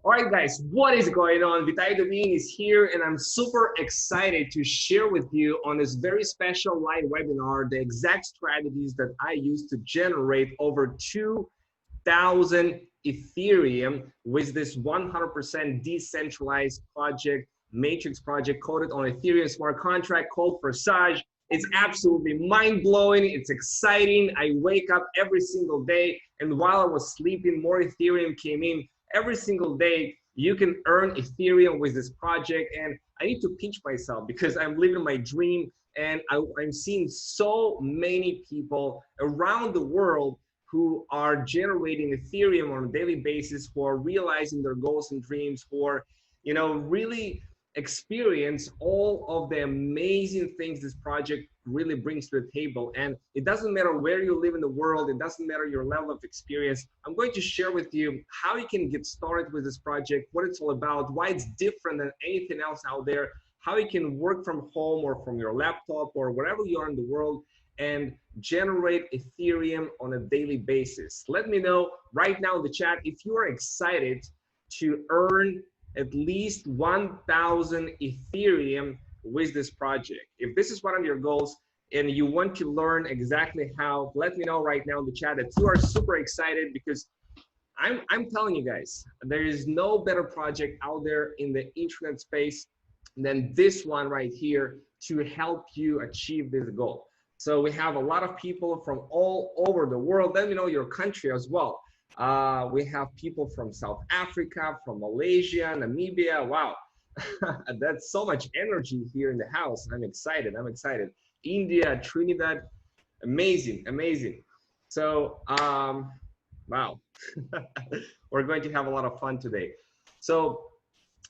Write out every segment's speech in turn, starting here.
All right, guys, what is going on? Vitai Domin is here, and I'm super excited to share with you on this very special live webinar the exact strategies that I use to generate over 2,000 Ethereum with this 100% decentralized project, matrix project coded on Ethereum smart contract called Forsage. It's absolutely mind-blowing. It's exciting. I wake up every single day, and while I was sleeping, more Ethereum came in. Every single day, you can earn Ethereum with this project, and I need to pinch myself because I'm living my dream, and I'm seeing so many people around the world who are generating Ethereum on a daily basis, who are realizing their goals and dreams, who are, really experience all of the amazing things this project really brings to the table. And it doesn't matter where you live in the world, it doesn't matter your level of experience. I'm going to share with you how you can get started with this project, what it's all about, why it's different than anything else out there, how you can work from home or from your laptop or wherever you are in the world and generate Ethereum on a daily basis. Let me know right now in the chat if you are excited to earn at least 1,000 Ethereum with this project. If this is one of your goals and you want to learn exactly how, let me know right now in the chat that you are super excited, because I'm telling you guys, there is no better project out there in the internet space than this one right here to help you achieve this goal. So we have a lot of people from all over the world. Let me know your country as well. We have people from South Africa, from Malaysia, Namibia. Wow, that's so much energy here in the house. I'm excited. I'm excited. India, Trinidad, amazing, amazing. So, wow, we're going to have a lot of fun today. So,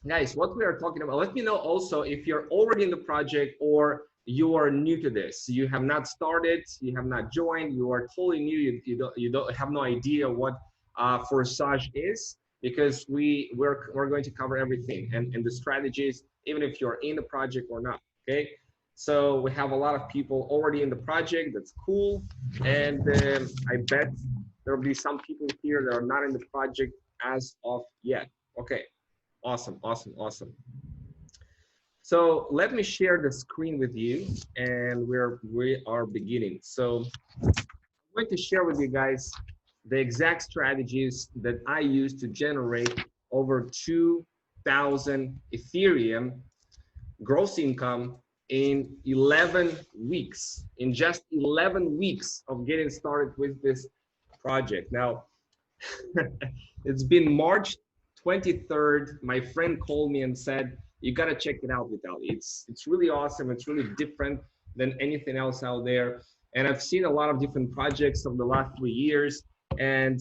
guys, what we are talking about, let me know also if you're already in the project or you are new to this. You have not started, you have not joined, you are totally new, you don't have no idea what Forsage is, because we're going to cover everything and the strategies, even if you're in the project or not. Okay, so we have a lot of people already in the project. That's cool. And I bet there will be some people here that are not in the project as of yet. Okay, awesome, awesome, awesome. So let me share the screen with you, and we are beginning. So I'm going to share with you guys the exact strategies that I use to generate over 2,000 Ethereum gross income in 11 weeks, in just 11 weeks of getting started with this project. Now, it's been March 23rd. My friend called me and said, you got to check it out, Vitaly. It's really awesome. It's really different than anything else out there. And I've seen a lot of different projects over the last 3 years. And,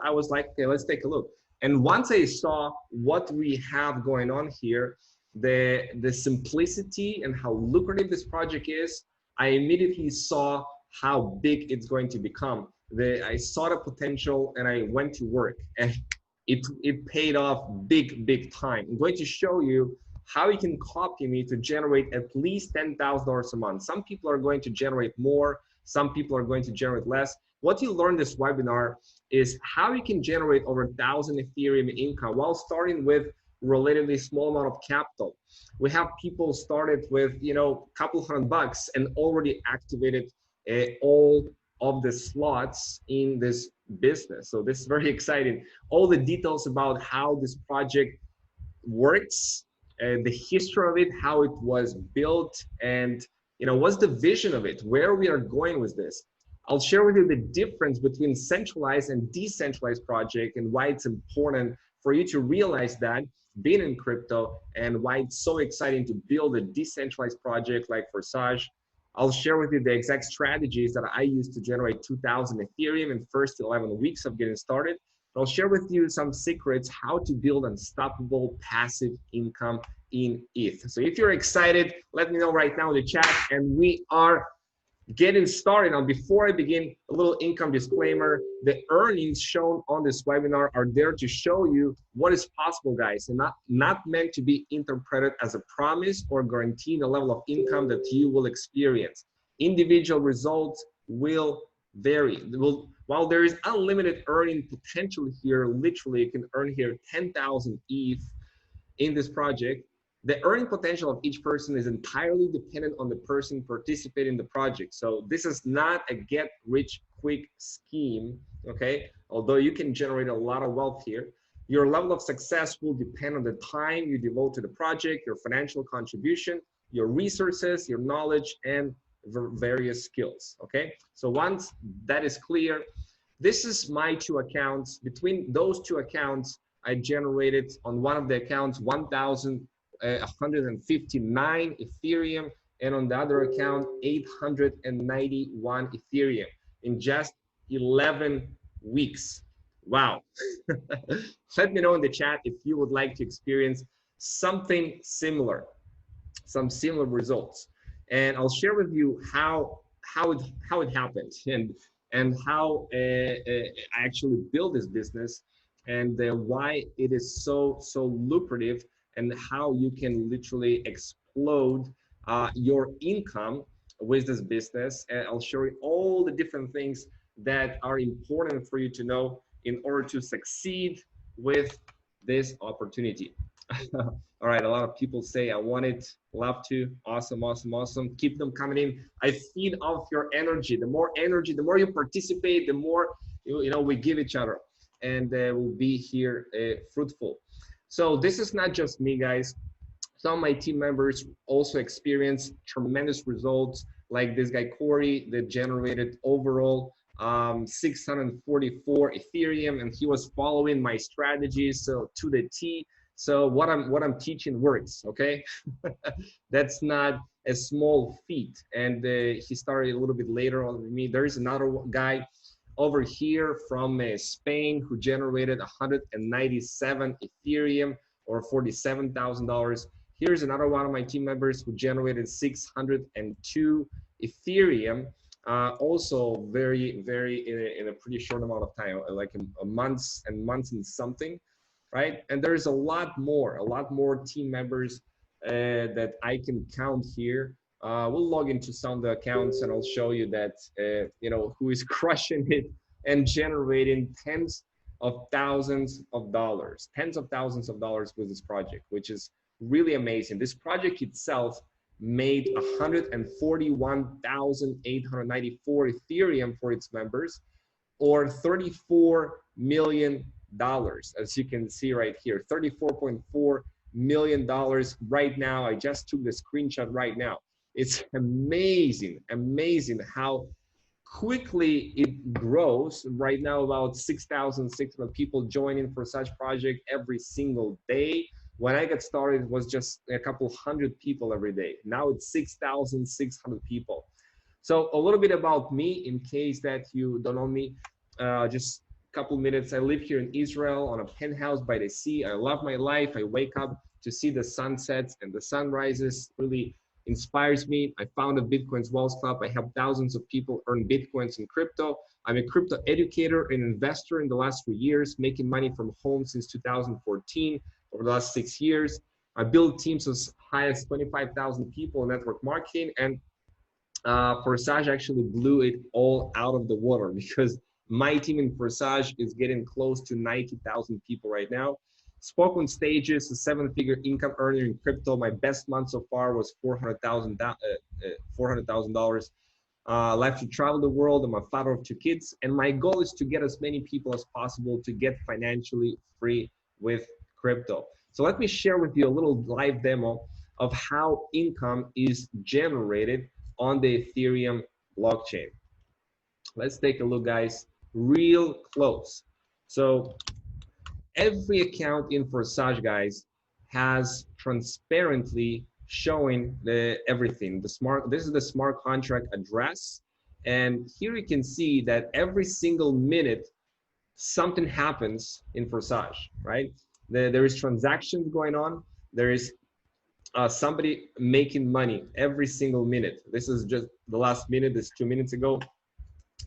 I was like, okay, let's take a look. And once I saw what we have going on here, the simplicity and how lucrative this project is, I immediately saw how big it's going to become. I saw the potential and I went to work, and it paid off big time. I'm going to show you how you can copy me to generate at least $10,000 a month. Some people are going to generate more, some people are going to generate less. What you learn this webinar is how you can generate over 1,000 Ethereum income while starting with relatively small amount of capital. We have people started with a couple $100 and already activated all of the slots in this business. So this is very exciting. All the details about how this project works, the history of it, how it was built, and what's the vision of it, where we are going with this. I'll share with you the difference between centralized and decentralized project and why it's important for you to realize that being in crypto, and why it's so exciting to build a decentralized project like Forsage. I'll share with you the exact strategies that I use to generate 2,000 Ethereum in first 11 weeks of getting started. I'll share with you some secrets how to build unstoppable passive income in ETH. So if you're excited, let me know right now in the chat, and we are getting started. Now, before I begin, a little income disclaimer. The earnings shown on this webinar are there to show you what is possible, guys, and not meant to be interpreted as a promise or guaranteeing the level of income that you will experience. Individual results will vary, will While there is unlimited earning potential here, literally you can earn here 10,000 ETH in this project. The earning potential of each person is entirely dependent on the person participating in the project. So this is not a get rich quick scheme, okay? Although you can generate a lot of wealth here, your level of success will depend on the time you devote to the project, your financial contribution, your resources, your knowledge, and various skills, okay? So once that is clear, this is my two accounts. Between those two accounts, I generated on one of the accounts 1,159 Ethereum, and on the other account 891 Ethereum in just 11 weeks. Wow. Let me know in the chat if you would like to experience something similar, some similar results, and I'll share with you how it happened, and how I actually built this business, and why it is so lucrative, and how you can literally explode your income with this business. And I'll show you all the different things that are important for you to know in order to succeed with this opportunity. All right, a lot of people say I want it, love to. Awesome, awesome, awesome. Keep them coming in. I feed off your energy. The more energy, the more you participate, the more we give each other, and we'll be here fruitful. So this is not just me, guys. Some of my team members also experience tremendous results, like this guy Corey that generated overall 644 Ethereum, and he was following my strategies so to the T. So what I'm teaching works, okay? That's not a small feat. And he started a little bit later on with me. There is another guy over here from Spain who generated 197 Ethereum, or $47,000. Here's another one of my team members who generated 602 Ethereum. Also very in a pretty short amount of time, like a months and something. Right? And there's a lot more team members that I can count here. We'll log into some of the accounts and I'll show you that, who is crushing it and generating tens of thousands of dollars with this project, which is really amazing. This project itself made 141,894 Ethereum for its members, or $34 million. As you can see right here, $34.4 million right now. I just took the screenshot right now. It's amazing how quickly it grows. Right now, about 6,600 people joining Forsage project every single day. When I got started, it was just a couple hundred people every day. Now it's 6,600 people. So a little bit about me, in case that you don't know me, just couple minutes. I live here in Israel on a penthouse by the sea. I love my life. I wake up to see the sunsets and the sunrises. Really inspires me. I founded Bitcoin's Wealth Club. I help thousands of people earn Bitcoins in crypto. I'm a crypto educator and investor in the last 3 years, making money from home since 2014, over the last 6 years. I built teams as high as 25,000 people in network marketing, and Forsage actually blew it all out of the water, because my team in Forsage is getting close to 90,000 people right now. Spoke on stages, a 7-figure income earner in crypto. My best month so far was $400,000. Left to travel the world. I'm a father of 2 kids, and my goal is to get as many people as possible to get financially free with crypto. So let me share with you a little live demo of how income is generated on the Ethereum blockchain. Let's take a look, guys, real close. So every account in Forsage, guys, has transparently showing everything. This is the smart contract address, and here you can see that every single minute something happens in Forsage, right? There is transactions going on. There is somebody making money every single minute. This is just the last minute. This 2 minutes ago.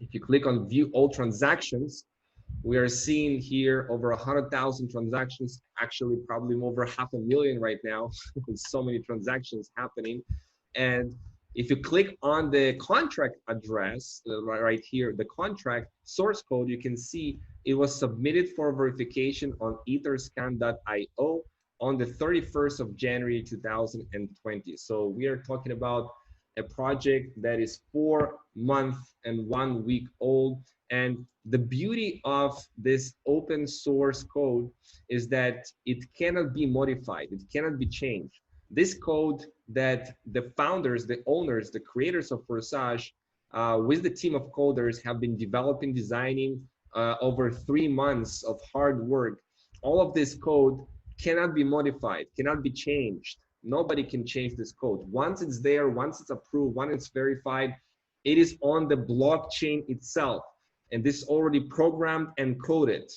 If you click on view all transactions, we are seeing here over 100,000 transactions, actually probably over 500,000 right now, with so many transactions happening. And If you click on the contract address right here, the contract source code, you can see it was submitted for verification on etherscan.io on the 31st of January 2020. So we are talking about a project that is 4 months and 1 week old. And the beauty of this open source code is that it cannot be modified, it cannot be changed. This code that the founders, the owners, the creators of Forsage, with the team of coders have been developing, designing over 3 months of hard work. All of this code cannot be modified, cannot be changed. Nobody can change this code. Once it's there, once it's approved, once it's verified, it is on the blockchain itself. And this is already programmed and coded,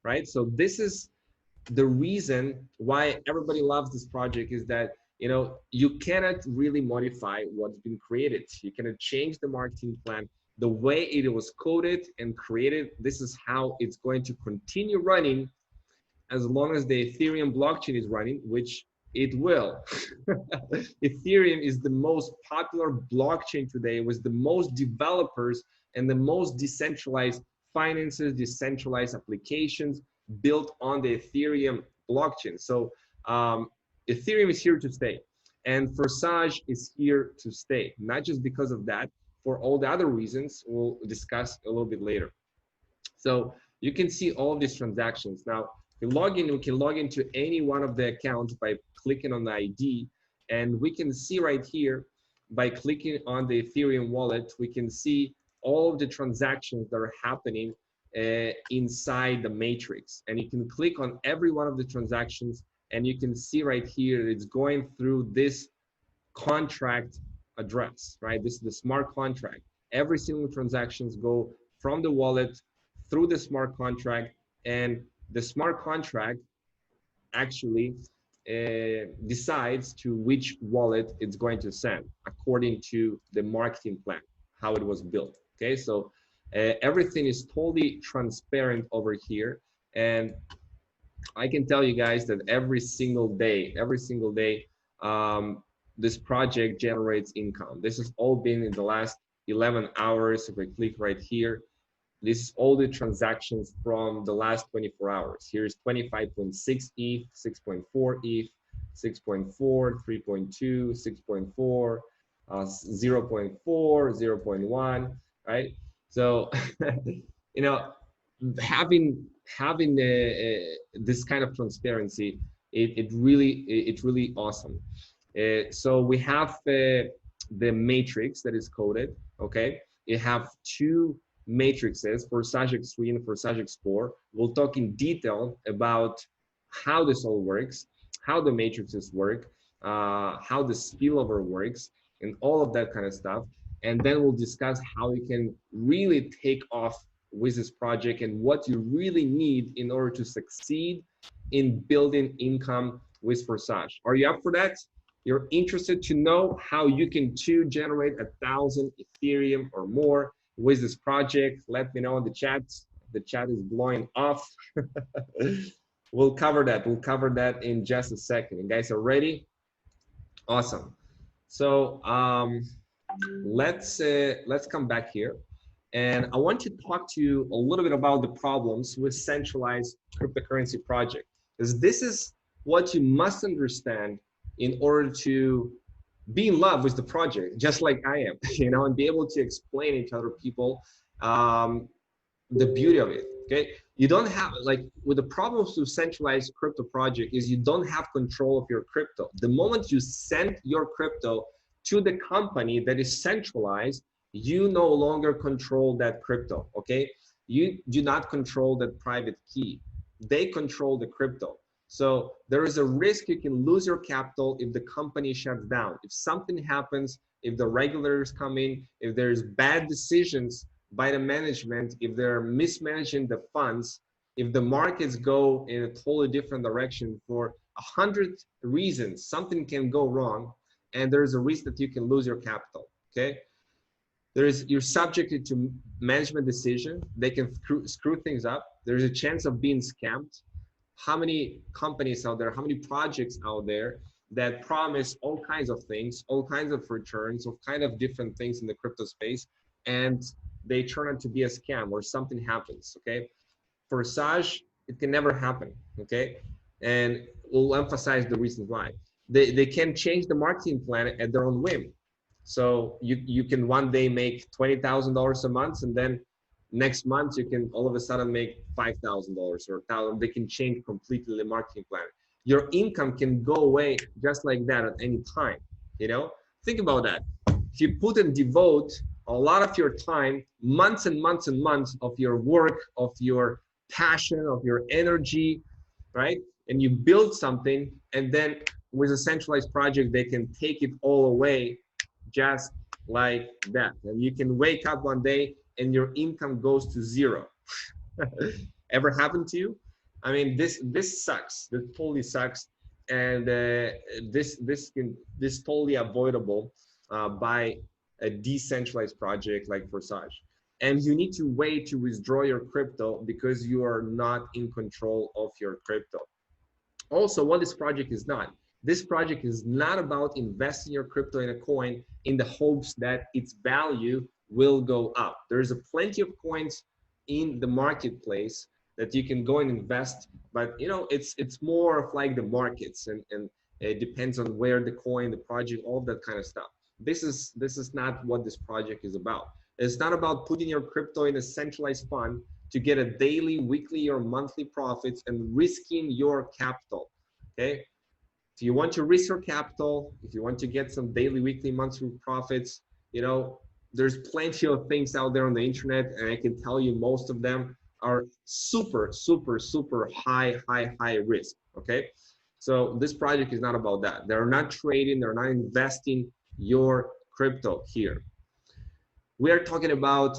right? So this is the reason why everybody loves this project, is that you cannot really modify what's been created. You cannot change the marketing plan. The way it was coded and created, this is how it's going to continue running as long as the Ethereum blockchain is running, which it will. Ethereum is the most popular blockchain today, with the most developers and the most decentralized finances, decentralized applications built on the Ethereum blockchain. So Ethereum is here to stay, and Forsage is here to stay, not just because of that, for all the other reasons we'll discuss a little bit later. So you can see all of these transactions. Now, we can log into any one of the accounts by clicking on the ID, and we can see right here, by clicking on the Ethereum wallet, we can see all of the transactions that are happening inside the matrix. And you can click on every one of the transactions, and you can see right here, it's going through this contract address, right? This is the smart contract. Every single transactions go from the wallet through the smart contract, and the smart contract actually decides to which wallet it's going to send according to the marketing plan, how it was built. Okay, so everything is totally transparent over here, and I can tell you guys that every single day, this project generates income. This has all been in the last 11 hours. If I click right here, this is all the transactions from the last 24 hours. Here's 25.6 ETH, 6.4 ETH, 6.4, 3.2, 6.4, 0.4, 0.1, right? So, having this kind of transparency, it's really awesome. So we have the matrix that is coded. Okay, you have two matrices, Forsage X3 and Forsage X4. We'll talk in detail about how this all works, how the matrices work, how the spillover works, and all of that kind of stuff. And then we'll discuss how you can really take off with this project and what you really need in order to succeed in building income with Forsage. Are you up for that? You're interested to know how you can too generate 1,000 Ethereum or more with this project? Let me know in the chat. The chat is blowing off. We'll cover that. We'll cover that in just a second. You guys are ready? Awesome. So let's come back here, and I want to talk to you a little bit about the problems with centralized cryptocurrency project, because this is what you must understand in order to be in love with the project, just like I am, and be able to explain it to other people, the beauty of it. Okay, you don't have, like, with the problems with centralized crypto project is you don't have control of your crypto. The moment you send your crypto to the company that is centralized, you no longer control that crypto. Okay, you do not control that private key. They control the crypto. So there is a risk you can lose your capital if the company shuts down. If something happens, if the regulators come in, if there's bad decisions by the management, if they're mismanaging the funds, if the markets go in a totally different direction for 100 reasons, something can go wrong, and there's a risk that you can lose your capital. Okay, you're subjected to management decision. They can screw things up. There's a chance of being scammed. How many companies out there, how many projects out there that promise all kinds of things, all kinds of returns, all kind of different things in the crypto space, and they turn out to be a scam or something happens, okay? Forsage, it can never happen, okay? And we'll emphasize the reasons why. They can change the marketing plan at their own whim. So you can one day make $20,000 a month, and then next month you can all of a sudden make $5,000 or 1,000. They can change completely the marketing plan. Your income can go away just like that at any time, you know? Think about that. If you put and devote a lot of your time, months and months and months of your work, of your passion, of your energy, right? And you build something, and then with a centralized project, they can take it all away just like that. And you can wake up one day and your income goes to zero. Ever happened to you? I mean, this sucks. This totally sucks, and this totally avoidable by a decentralized project like Forsage. And you need to wait to withdraw your crypto because you are not in control of your crypto. Also, what this project is not. This project is not about investing your crypto in a coin in the hopes that its value will go up. There's a plenty of coins in the marketplace that you can go and invest, but you know, it's more of like the markets, and it depends on where the coin, the project, all that kind of stuff. This is not what this project is about. It's not about putting your crypto in a centralized fund to get a daily, weekly, or monthly profits and risking your capital. Okay, if you want to risk your capital, if you want to get some daily, weekly, monthly profits, you know, there's plenty of things out there on the internet, and I can tell you most of them are super, super, super high risk, okay? So this project is not about that. They're not trading, they're not investing your crypto here. We are talking about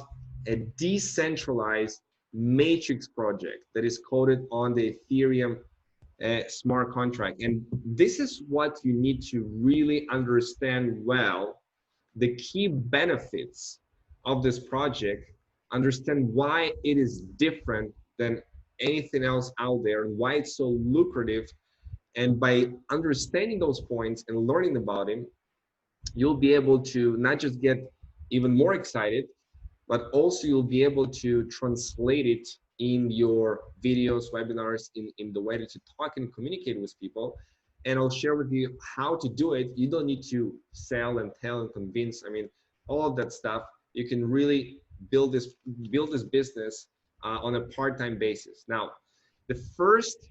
a decentralized matrix project that is coded on the Ethereum smart contract. And this is what you need to really understand well, the key benefits of this project, understand why it is different than anything else out there and why it's so lucrative. And by understanding those points and learning about it, you'll be able to not just get even more excited, but also you'll be able to translate it in your videos, webinars, in the way that you talk and communicate with people. And I'll share with you how to do it. You don't need to sell and tell and convince. I mean, all of that stuff, you can really build this business on a part-time basis. Now, the first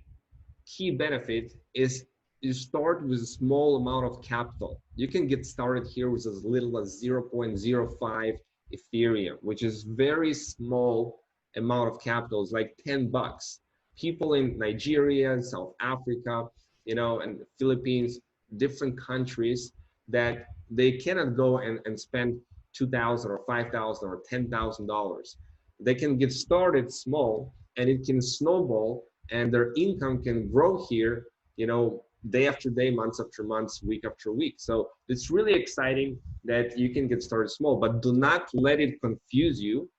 key benefit is you start with a small amount of capital. You can get started here with as little as 0.05 Ethereum, which is very small amount of capital. It's like 10 bucks. People in Nigeria, South Africa, you know, and the Philippines, different countries, that they cannot go and spend $2,000 or $5,000 or $10,000. They can get started small, and it can snowball, and their income can grow here, you know, day after day, months after months, week after week. So it's really exciting that you can get started small, but do not let it confuse you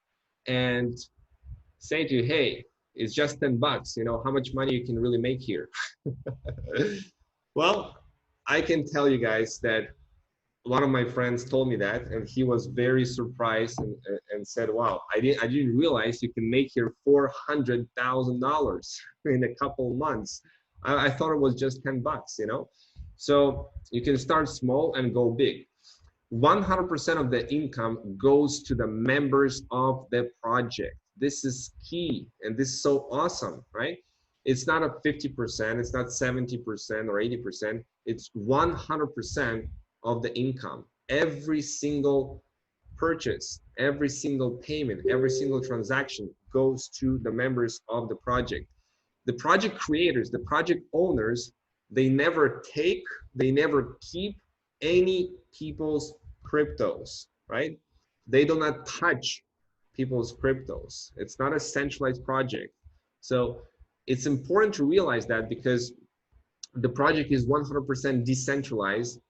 and say to you, hey, it's just 10 bucks, you know, how much money you can really make here. Well, I can tell you guys that one of my friends told me that, and he was very surprised and said, wow, I didn't realize you can make here $400,000 in a couple of months. I thought it was just 10 bucks, you know? So you can start small and go big. 100% of the income goes to the members of the project. This is key, and this is so awesome, right? It's not a 50%, it's not 70% or 80%, it's 100% of the income. Every single purchase, every single payment, every single transaction goes to the members of the project. The project creators, the project owners, they never take, they never keep any people's cryptos, right? They do not touch people's cryptos. It's not a centralized project. So it's important to realize that, because the project is 100% decentralized,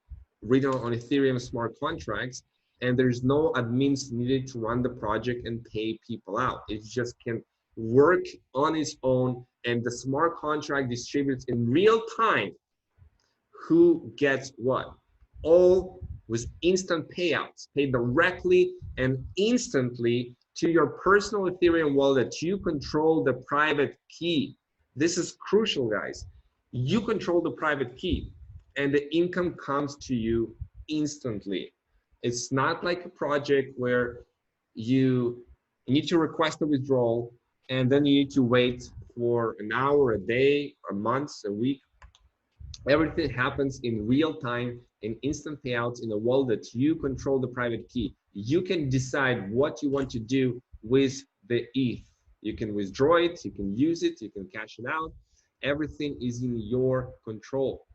written on Ethereum smart contracts, and there's no admins needed to run the project and pay people out. It just can work on its own, and the smart contract distributes in real time who gets what. All with instant payouts, paid directly and instantly to your personal Ethereum wallet. You control the private key. This is crucial, guys. You control the private key and the income comes to you instantly. It's not like a project where you need to request a withdrawal and then you need to wait for an hour, a day, a month, a week. Everything happens in real time, in instant payouts in a wallet. You control the private key. You can decide what you want to do with the ETH. You can withdraw it, you can use it, you can cash it out. Everything is in your control.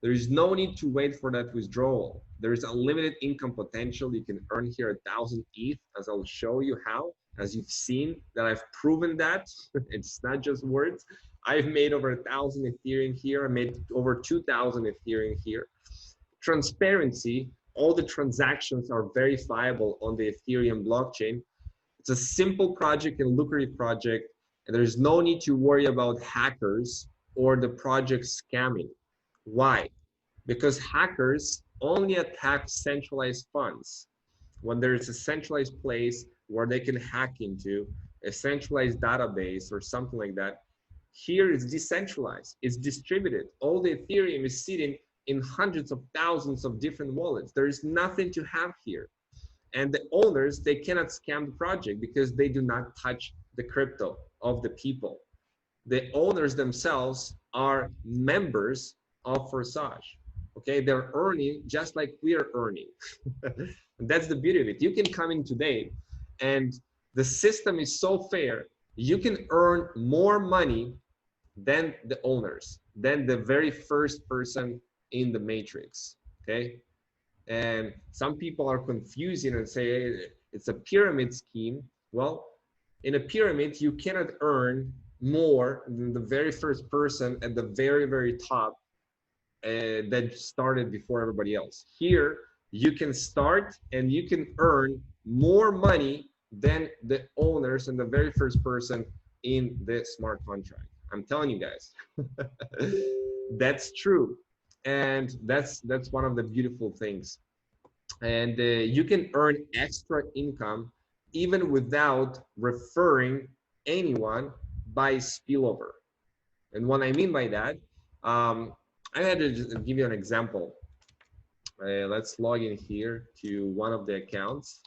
There is no need to wait for that withdrawal. There is unlimited income potential. You can earn here 1,000 ETH, as I'll show you how. As you've seen that I've proven that. It's not just words. I've made over 1,000 Ethereum here. I made over 2,000 Ethereum here. Transparency, all the transactions are verifiable on the Ethereum blockchain. It's a simple project and lucrative project, and there's no need to worry about hackers or the project scamming. Why? Because hackers only attack centralized funds. When there's a centralized place where they can hack into, a centralized database or something like that, here it's decentralized, it's distributed. All the Ethereum is sitting in hundreds of thousands of different wallets. There is nothing to have here. And the owners, they cannot scam the project because they do not touch the crypto of the people. The owners themselves are members of Forsage. Okay, they're earning just like we are earning. That's the beauty of it. You can come in today and the system is so fair. You can earn more money than the owners, than the very first person in the matrix. Okay, and some people are confusing and say hey, it's a pyramid scheme. Well, in a pyramid, you cannot earn more than the very first person at the very, very top that started before everybody else. Here, you can start and you can earn more money than the owners and the very first person in the smart contract. I'm telling you guys, that's true. And that's one of the beautiful things. And you can earn extra income even without referring anyone by spillover. And what I mean by that, I had to just give you an example. Let's log in here to one of the accounts,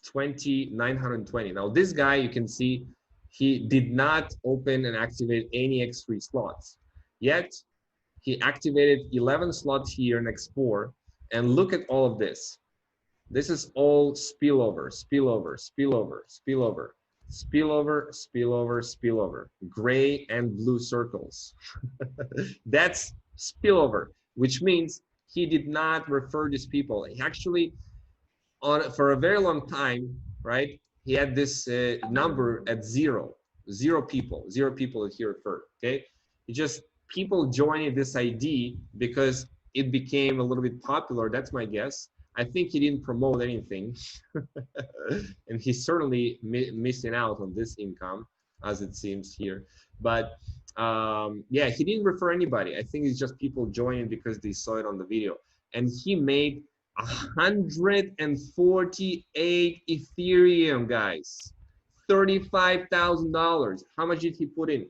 20920. Now this guy, you can see, he did not open and activate any X3 slots. Yet, he activated 11 slots here in X4, and look at all of this. This is all spillover, spillover, spillover, spillover, spillover, spillover, spillover, gray and blue circles. That's spillover, which means he did not refer these people. He actually, for a very long time, right, he had this number at zero people that he referred, okay? It just, people joining this ID because it became a little bit popular, that's my guess. I think he didn't promote anything. And he's certainly missing out on this income, as it seems here. But yeah, he didn't refer anybody. I think it's just people joining because they saw it on the video. And he made 148 Ethereum, guys. $35,000. How much did he put in?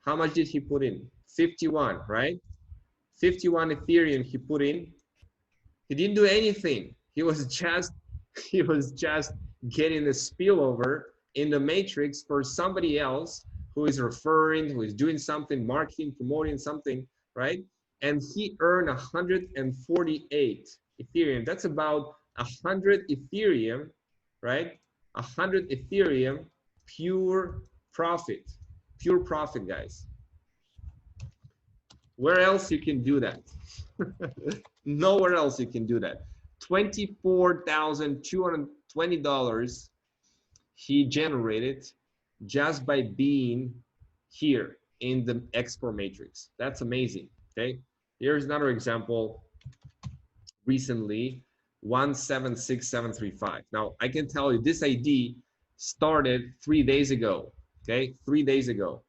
How much did he put in? 51, right? 51 Ethereum he put in. He didn't do anything. He was just getting the spillover in the matrix for somebody else who is referring, who is doing something, marketing, promoting something, right? And he earned 148 Ethereum. That's about 100 Ethereum, right? 100 Ethereum, pure profit, guys. Where else you can do that? Nowhere else you can do that. $24,220 he generated just by being here in the export matrix. That's amazing. Okay, here's another example. Recently, 176735. Now I can tell you this ID started 3 days ago. Okay, 3 days ago,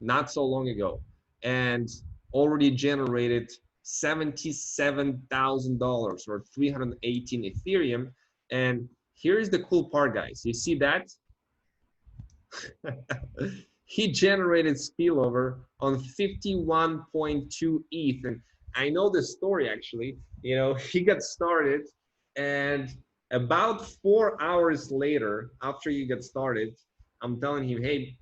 not so long ago, and already generated $77,000 or 318 Ethereum. And here's the cool part, guys. You see that? He generated spillover on 51.2 ETH. And I know the story actually. You know, he got started, and about 4 hours later, after you get started, I'm telling him, hey,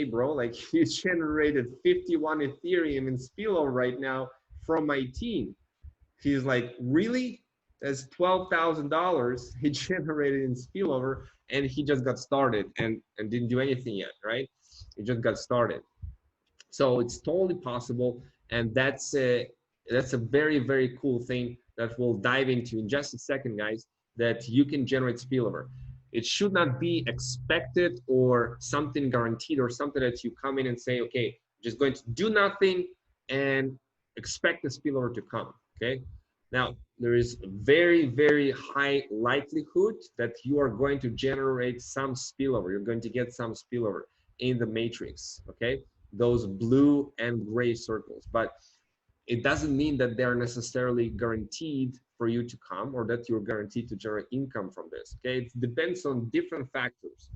bro, like you generated 51 Ethereum in spillover right now from my team. He's like, really? That's $12,000 he generated in spillover, and he just got started and didn't do anything yet, right? He just got started. So it's totally possible, and that's a very, very cool thing that we'll dive into in just a second, guys, that you can generate spillover. It should not be expected or something guaranteed or something that you come in and say, okay, just going to do nothing and expect the spillover to come, okay? Now, there is a very, very high likelihood that you are going to generate some spillover. You're going to get some spillover in the matrix, okay? Those blue and gray circles. But it doesn't mean that they're necessarily guaranteed for you to come or that you're guaranteed to generate income from this, okay? It depends on different factors,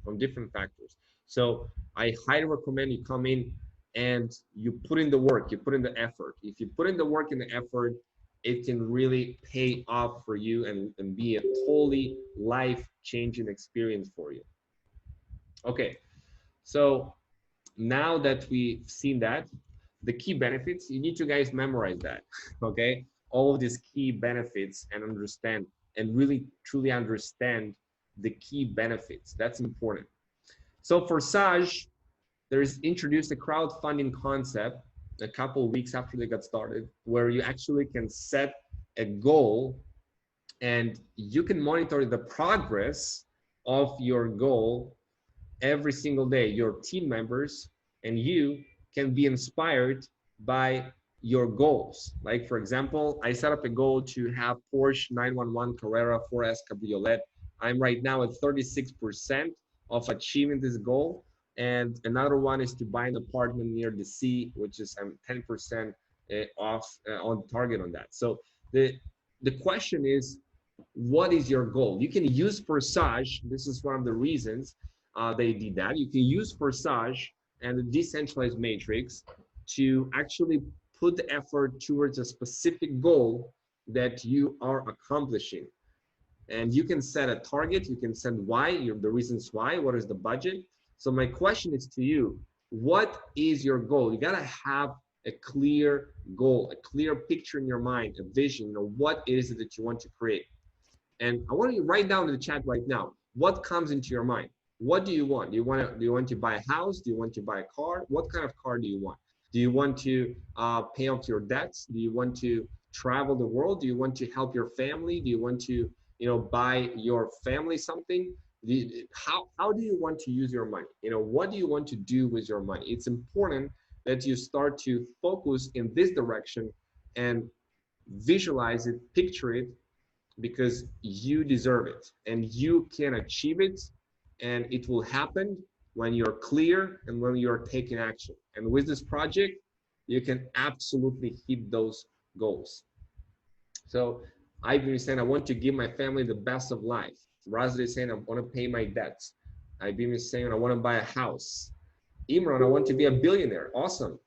So I highly recommend you come in and you put in the work, you put in the effort. If you put in the work and the effort, it can really pay off for you and be a totally life-changing experience for you. Okay, so now that we've seen that, the key benefits, you need to guys memorize that, okay? All of these key benefits and understand and really truly understand the key benefits. That's important. So Forsage, there's introduced a crowdfunding concept a couple of weeks after they got started, where you actually can set a goal and you can monitor the progress of your goal every single day. Your team members and you can be inspired by your goals. Like for example, I set up a goal to have Porsche 911 Carrera 4S Cabriolet. I'm right now at 36% of achieving this goal. And another one is to buy an apartment near the sea, which is I'm 10% off on target on that. So the question is, what is your goal? You can use Forsage. This is one of the reasons they did that. You can use Forsage and the decentralized matrix to actually put the effort towards a specific goal that you are accomplishing. And you can set a target, you can set why, the reasons why, what is the budget. So my question is to you, what is your goal? You gotta have a clear goal, a clear picture in your mind, a vision, what is it that you want to create? And I want you to write down in the chat right now, what comes into your mind? What do you want? Do you want to buy a house? Do you want to buy a car? What kind of car do you want? Do you want to pay off your debts? Do you want to travel the world? Do you want to help your family? Do you want to, buy your family something? How do you want to use your money? What do you want to do with your money? It's important that you start to focus in this direction and visualize it, picture it, because you deserve it and you can achieve it, and it will happen when you're clear and when you're taking action. And with this project, you can absolutely hit those goals. So I've been saying I want to give my family the best of life. Razli is saying I want to pay my debts. I've been saying I want to buy a house. Imran, I want to be a billionaire. Awesome.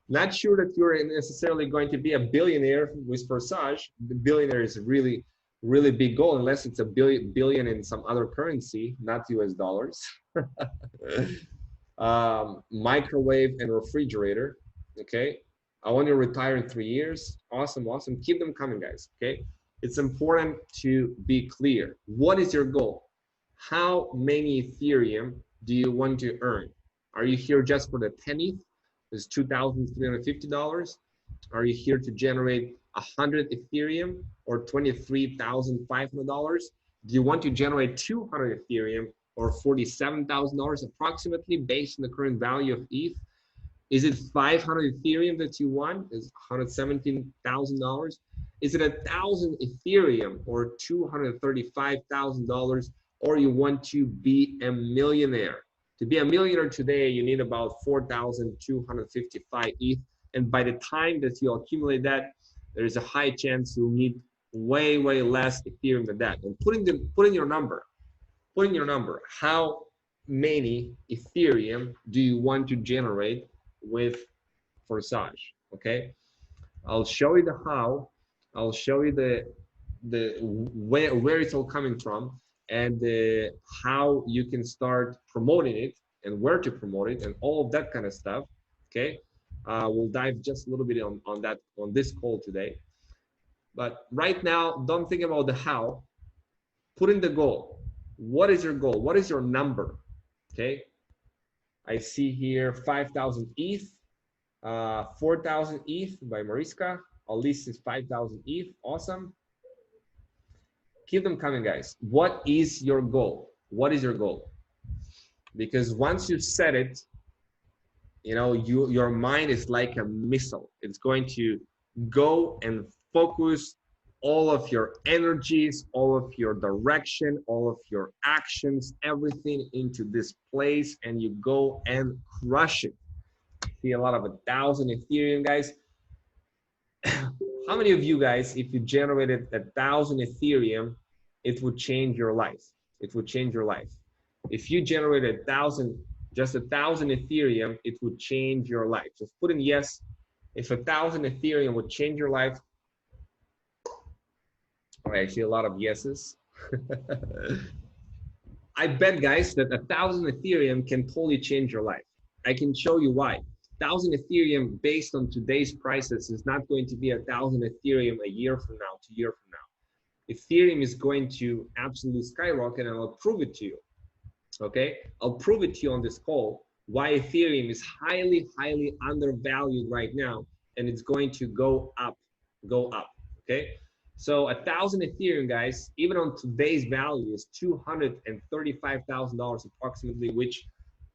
Not sure that you're necessarily going to be a billionaire with Forsage. The billionaire is a really, really big goal, unless it's a billion in some other currency, not US dollars. Microwave and refrigerator, okay? I want to retire in 3 years. Awesome. Keep them coming, guys, okay? It's important to be clear. What is your goal? How many Ethereum do you want to earn? Are you here just for the 10 ETH? Is $2,350? Are you here to generate 100 Ethereum or $23,500? Do you want to generate 200 Ethereum or $47,000 approximately based on the current value of ETH? Is it 500 Ethereum that you want? Is $117,000? Is it 1,000 Ethereum or $235,000? Or you want to be a millionaire? To be a millionaire today, you need about 4,255 ETH. And by the time that you accumulate that, there's a high chance you'll need way, way less Ethereum than that. And putting your number, how many Ethereum do you want to generate with Forsage? Okay, I'll show you the how. I'll show you the where it's all coming from, and how you can start promoting it and where to promote it and all of that kind of stuff. Okay, we'll dive just a little bit on that on this call today. But right now, don't think about the how. Put in the goal. What is your goal? What is your number? Okay, I see here 5,000 ETH, 4,000 ETH by Mariska. At least it's 5,000 ETH. Awesome. Keep them coming, guys. What is your goal? What is your goal? Because once you set it, you know, your mind is like a missile. It's going to go and focus all of your energies, all of your direction, all of your actions, everything into this place, and you go and crush it. See a lot of 1,000 Ethereum, guys. How many of you guys, if you generated 1,000 Ethereum, it would change your life? It would change your life. If you generated just 1,000 Ethereum, it would change your life. Just put in yes. If 1,000 Ethereum would change your life. Oh, actually, a lot of yeses. I bet, guys, that 1,000 Ethereum can totally change your life. I can show you why. 1,000 Ethereum based on today's prices is not going to be 1,000 Ethereum a year from now, 2 years from now. Ethereum is going to absolutely skyrocket, and I'll prove it to you. Okay, I'll prove it to you on this call why Ethereum is highly, highly undervalued right now, and it's going to go up, okay? So 1,000 Ethereum, guys, even on today's value is $235,000 approximately, which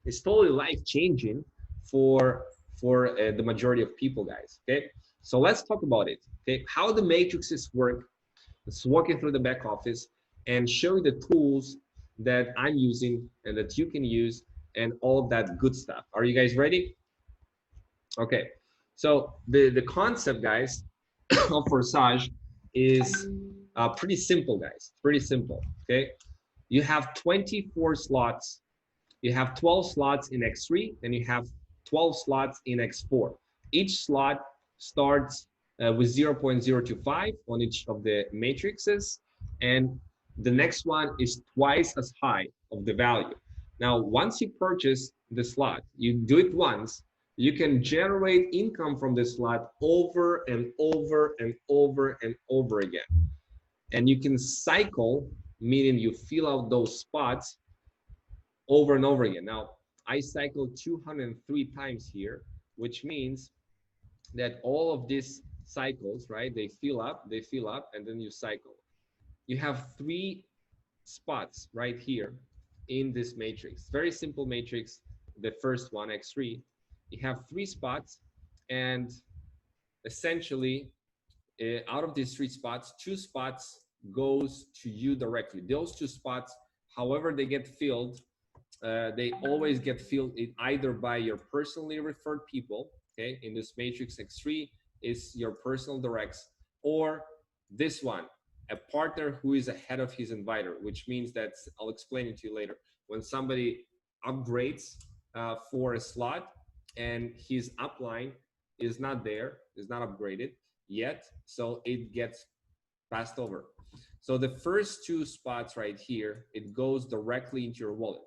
is totally life-changing for the majority of people, guys, okay? So let's talk about it, okay? How the matrices work. Let's walk you through the back office and show you the tools that I'm using and that you can use and all of that good stuff. Are you guys ready? Okay, so the concept, guys, of Forsage is pretty simple, guys. Pretty simple, okay? You have 24 slots. You have 12 slots in X3, and you have 12 slots in X4. Each slot starts with 0.025 on each of the matrices, and the next one is twice as high of the value. Now, once you purchase the slot, you do it once, you can generate income from the slot over and over and over and over again. And you can cycle, meaning you fill out those spots over and over again. Now, I cycled 203 times here, which means that all of these cycles, right, they fill up, and then you cycle. You have 3 spots right here in this matrix. Very simple matrix. The first one, X3, you have 3 spots, and essentially out of these 3 spots, 2 spots goes to you directly. Those 2 spots, however they get filled, they always get filled either by your personally referred people, okay? In this matrix, X3 is your personal directs, or this one, a partner who is ahead of his inviter, which means that, I'll explain it to you later. When somebody upgrades for a slot and his upline is not there, is not upgraded yet, so it gets passed over. So the first 2 spots right here, it goes directly into your wallet.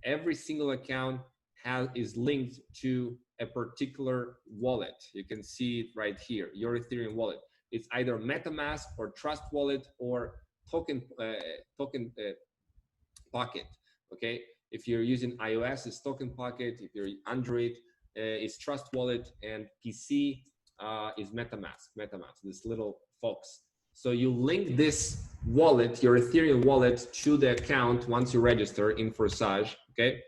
Every single account is linked to a particular wallet. You can see it right here, your Ethereum wallet. It's either MetaMask or Trust Wallet or Token Pocket, okay? If you're using iOS, it's Token Pocket. If you're Android, it's Trust Wallet, and PC is MetaMask, this little fox. So you link this wallet, your Ethereum wallet, to the account once you register in Forsage, okay?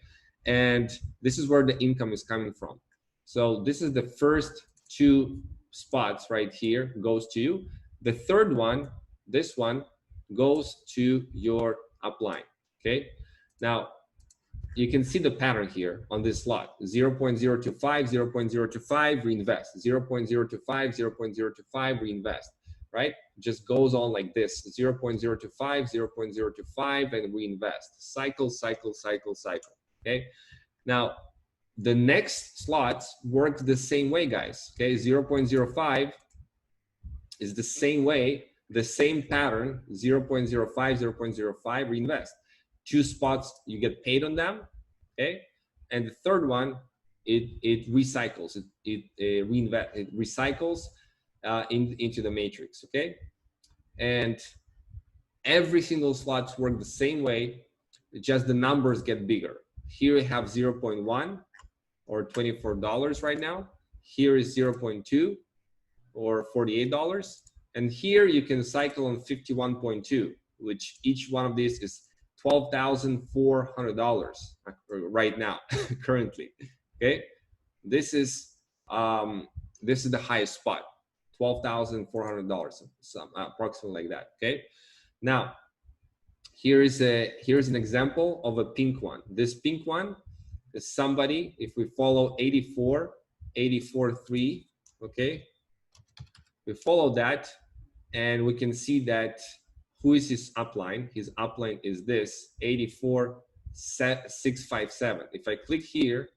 And this is where the income is coming from. So this is the first 2 spots right here, goes to you. The third one, this one, goes to your upline, okay? Now, you can see the pattern here on this slot: 0.025, 0.025, reinvest, 0.025, 0.025, reinvest, right? Just goes on like this: 0.025, 0.025, and reinvest. Cycle, cycle, cycle, cycle. Okay. Now, the next slots work the same way, guys. Okay, 0.05 is the same way, the same pattern: 0.05, 0.05, reinvest. 2 spots, you get paid on them. Okay, and the third one, it recycles, it recycles into the matrix. Okay, and every single slots work the same way, just the numbers get bigger. Here we have 0.1 or $24 right now. Here is 0.2 or $48. And here you can cycle on 51.2, which each one of these is $12,400 right now, currently. Okay, this is the highest spot, $12,400, approximately like that. Okay, now here's an example of a pink one. This pink one is somebody, if we follow 84.3, okay, we follow that, and we can see that who is his upline. His upline is this 84,657. If I click here,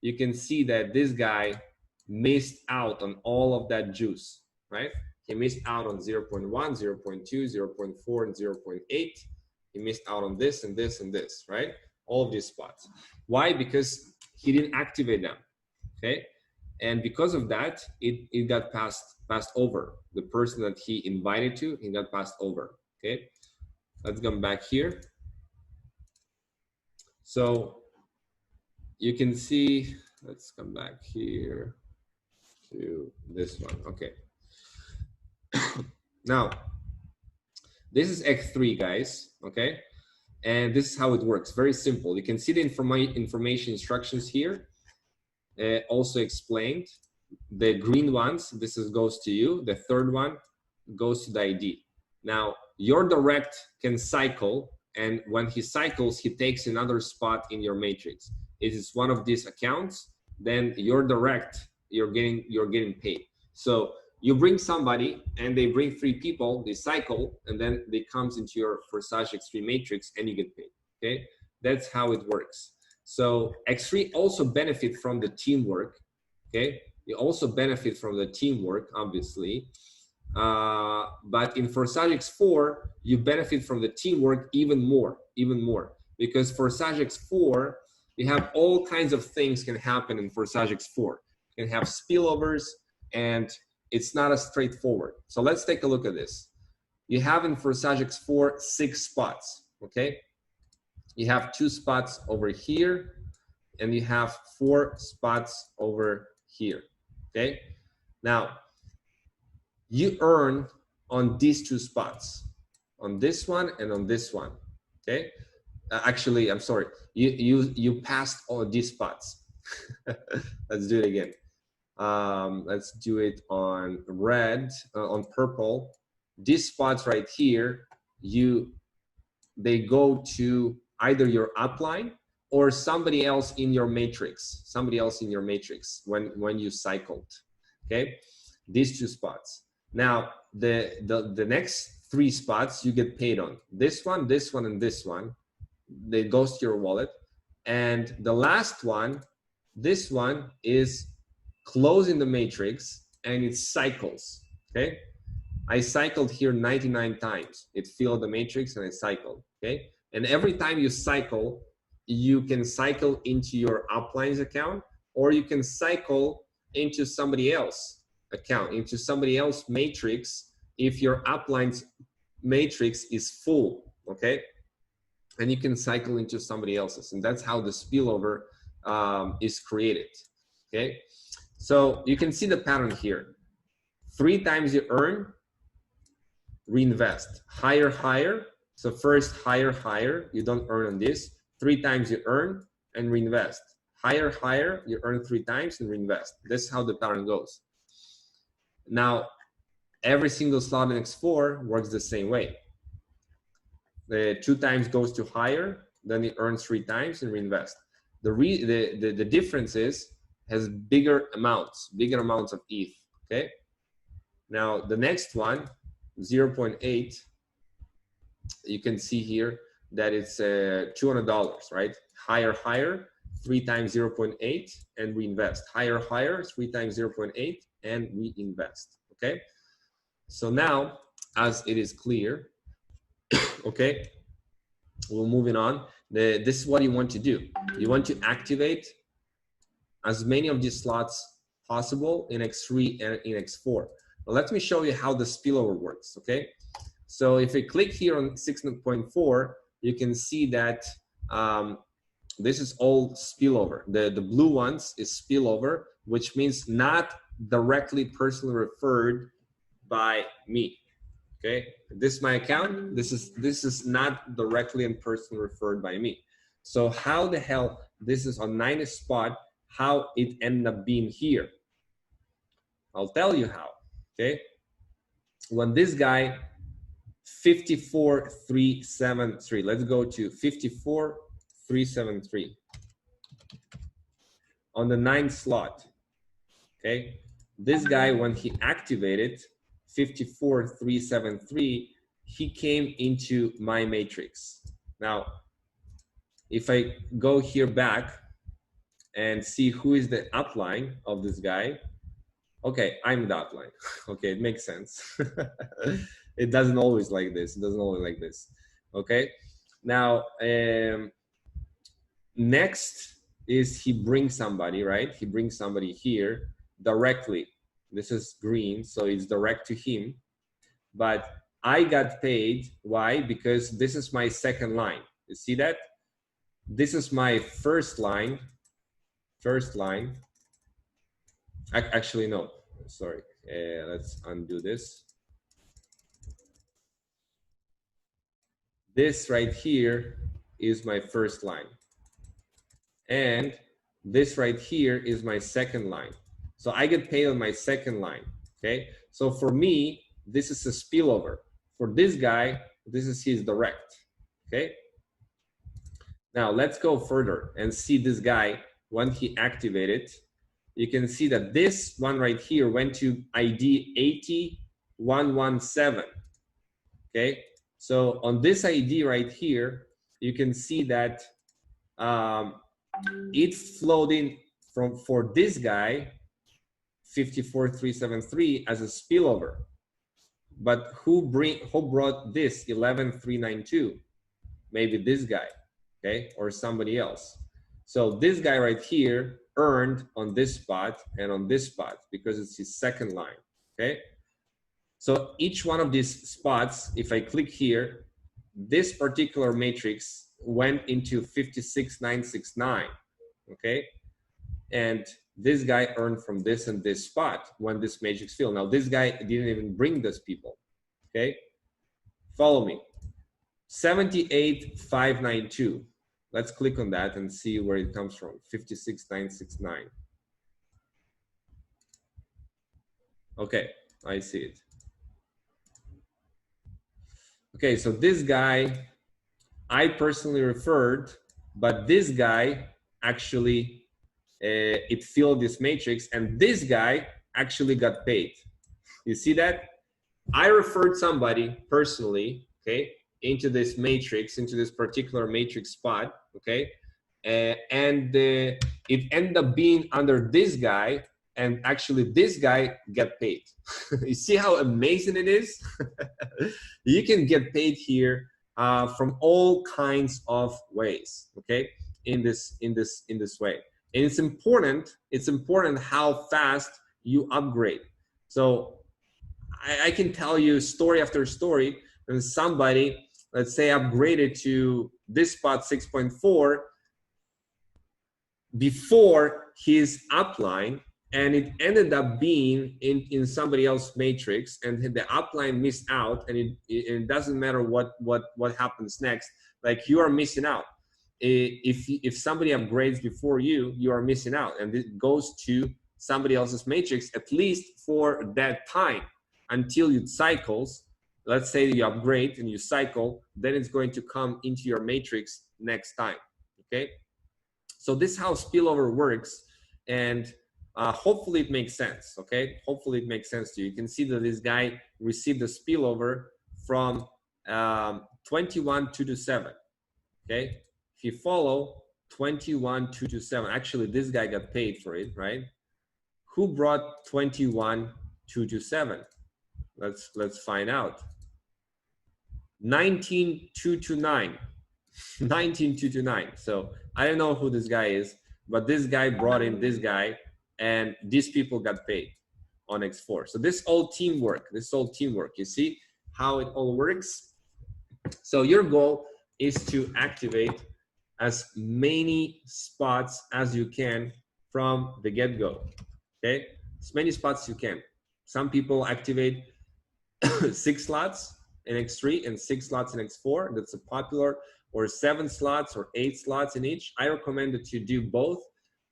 you can see that this guy missed out on all of that juice, right? He missed out on 0.1, 0.2, 0.4, and 0.8. He missed out on this and this and this, right? All of these spots. Why? Because he didn't activate them, okay? And because of that, it got passed over. The person that he invited to, he got passed over, okay? Let's come back here. So you can see, let's come back here to this one, okay. Now, this is X3, guys, okay? And this is how it works, very simple. You can see the information instructions here, also explained. The green ones, this goes to you. The third one goes to the ID. Now, your direct can cycle, and when he cycles, he takes another spot in your matrix. It is one of these accounts, then your direct, you're getting paid. So you bring somebody, and they bring 3 people, they cycle, and then they comes into your Forsage X3 matrix, and you get paid. Okay, that's how it works. So X3 also benefit from the teamwork. Okay, you also benefit from the teamwork, obviously. But in Forsage X4, you benefit from the teamwork even more, because Forsage X4, you have all kinds of things can happen in Forsage X4. You can have spillovers, and it's not as straightforward. So let's take a look at this. You have in Forsage X4 6 spots, okay? You have 2 spots over here, and you have 4 spots over here, okay? Now, you earn on these 2 spots, on this one and on this one, okay? Actually, I'm sorry, you passed all these spots. Let's do it again. Let's do it on red, on purple. These spots right here, they go to either your upline or somebody else in your matrix, when you cycled, okay? These 2 spots. Now, the next 3 spots you get paid on. This one, and this one. They goes to your wallet. And the last one, this one is closing the matrix, and it cycles, okay? I cycled here 99 times. It filled the matrix and it cycled, okay? And every time you cycle, you can cycle into your upline's account, or you can cycle into somebody else's account, into somebody else's matrix if your upline's matrix is full, okay? And you can cycle into somebody else's, and that's how the spillover is created, okay? So you can see the pattern here. 3 times you earn, reinvest. Higher, higher. So first, higher, higher. You don't earn on this. 3 times you earn and reinvest. Higher, higher. You earn 3 times and reinvest. That's how the pattern goes. Now, every single slot in X4 works the same way. The 2 times goes to higher, then you earn 3 times and reinvest. the difference is has bigger amounts of ETH. Okay. Now the next one, 0.8, you can see here that it's $200, right? Higher, 3 times 0.8 and reinvest. Higher, 3 times 0.8 and reinvest. Okay. So now, as it is clear, okay, we're moving on. This is what you want to do. You want to activate as many of these slots possible in X3 and in X4. Now, let me show you how the spillover works, okay? So if you click here on 6.4, you can see that this is all spillover. The blue ones is spillover, which means not directly personally referred by me. Okay, this is my account. This is not directly and personally referred by me. So how the hell this is on 90 spot? How it ended up being here? I'll tell you how. Okay, when this guy 54,373. Let's go to 54,373 on the 9th slot. Okay, this guy when he activated 54,373, he came into my matrix. Now, if I go here back and see who is the upline of this guy, okay, I'm the upline. Okay, it makes sense. It doesn't always like this. It doesn't always like this. Okay, now next is he brings somebody, right? He brings somebody here directly. This is green, so it's direct to him. But I got paid. Why? Because this is my second line. You see that? This is my first line. Actually, no. Sorry. Let's undo this. This right here is my first line. And this right here is my second line. So I get paid on my second line, okay? So for me, this is a spillover. For this guy, this is his direct, okay? Now let's go further and see this guy when he activated. You can see that this one right here went to ID 80117, okay? So on this ID right here, you can see that it flowed in for this guy 54,373 as a spillover. But who brought this 11,392? Maybe this guy, okay, or somebody else. So this guy right here earned on this spot and on this spot because it's his second line, okay? So each one of these spots, if I click here, this particular matrix went into 56,969, okay? And this guy earned from this and this spot when this matrix filled. Now this guy didn't even bring those people, okay? Follow me. 78,592. Let's click on that and see where it comes from. 56,969. Okay, I see it. Okay, so this guy, I personally referred, but this guy actually, it filled this matrix, and this guy actually got paid. You see that? I referred somebody personally, okay, into this matrix, into this particular matrix spot, okay, and it ended up being under this guy, and actually this guy get paid. You see how amazing it is? You can get paid here from all kinds of ways, okay, in this way. And it's important how fast you upgrade. So I can tell you story after story, and somebody, let's say, upgraded to this spot 6.4 before his upline, and it ended up being in somebody else's matrix, and the upline missed out, and it doesn't matter what happens next, like you are missing out. If somebody upgrades before you, you are missing out, and it goes to somebody else's matrix, at least for that time, until it cycles. Let's say you upgrade and you cycle, then it's going to come into your matrix next time, okay? So this is how spillover works, and hopefully it makes sense, okay? Hopefully it makes sense to you. You can see that this guy received a spillover from 21,227, okay? If you follow 21,227, actually this guy got paid for it, right? Who brought 21,227? Let's find out. 19,229. 19,229. So I don't know who this guy is, but this guy brought in this guy, and these people got paid on X4. So this all teamwork. This all teamwork. You see how it all works? So your goal is to activate as many spots as you can from the get-go. Okay, as many spots as you can. Some people activate 6 slots in X3 and 6 slots in X4. That's a popular, or 7 slots or 8 slots in each. I recommend that you do both,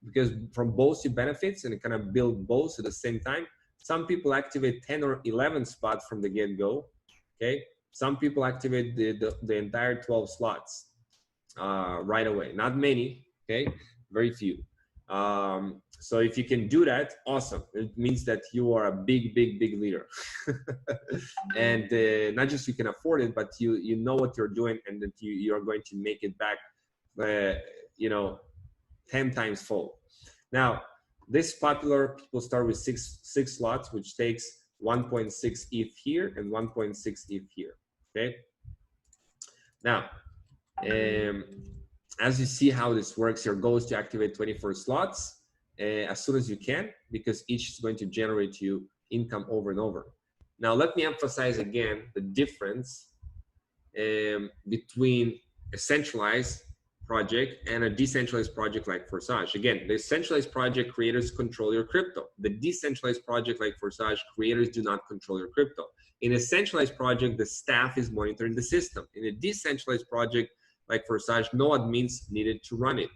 because from both you benefits and kind of build both at the same time. Some people activate 10 or 11 spots from the get-go. Okay, some people activate the entire 12 slots right away. Not many, okay, very few. So if you can do that, awesome. It means that you are a big leader. And not just you can afford it, but you know what you're doing, and that you're going to make it back, 10 times full. Now, this popular, people start with six slots, which takes 1.6 ETH here and 1.6 ETH here, okay? Now, as you see how this works, your goal is to activate 24 slots as soon as you can, because each is going to generate you income over and over. Now, let me emphasize again the difference between a centralized project and a decentralized project like Forsage. Again, the centralized project, creators control your crypto. The decentralized project like Forsage, creators do not control your crypto. In a centralized project, the staff is monitoring the system. In a decentralized project like Forsage, no admins needed to run it.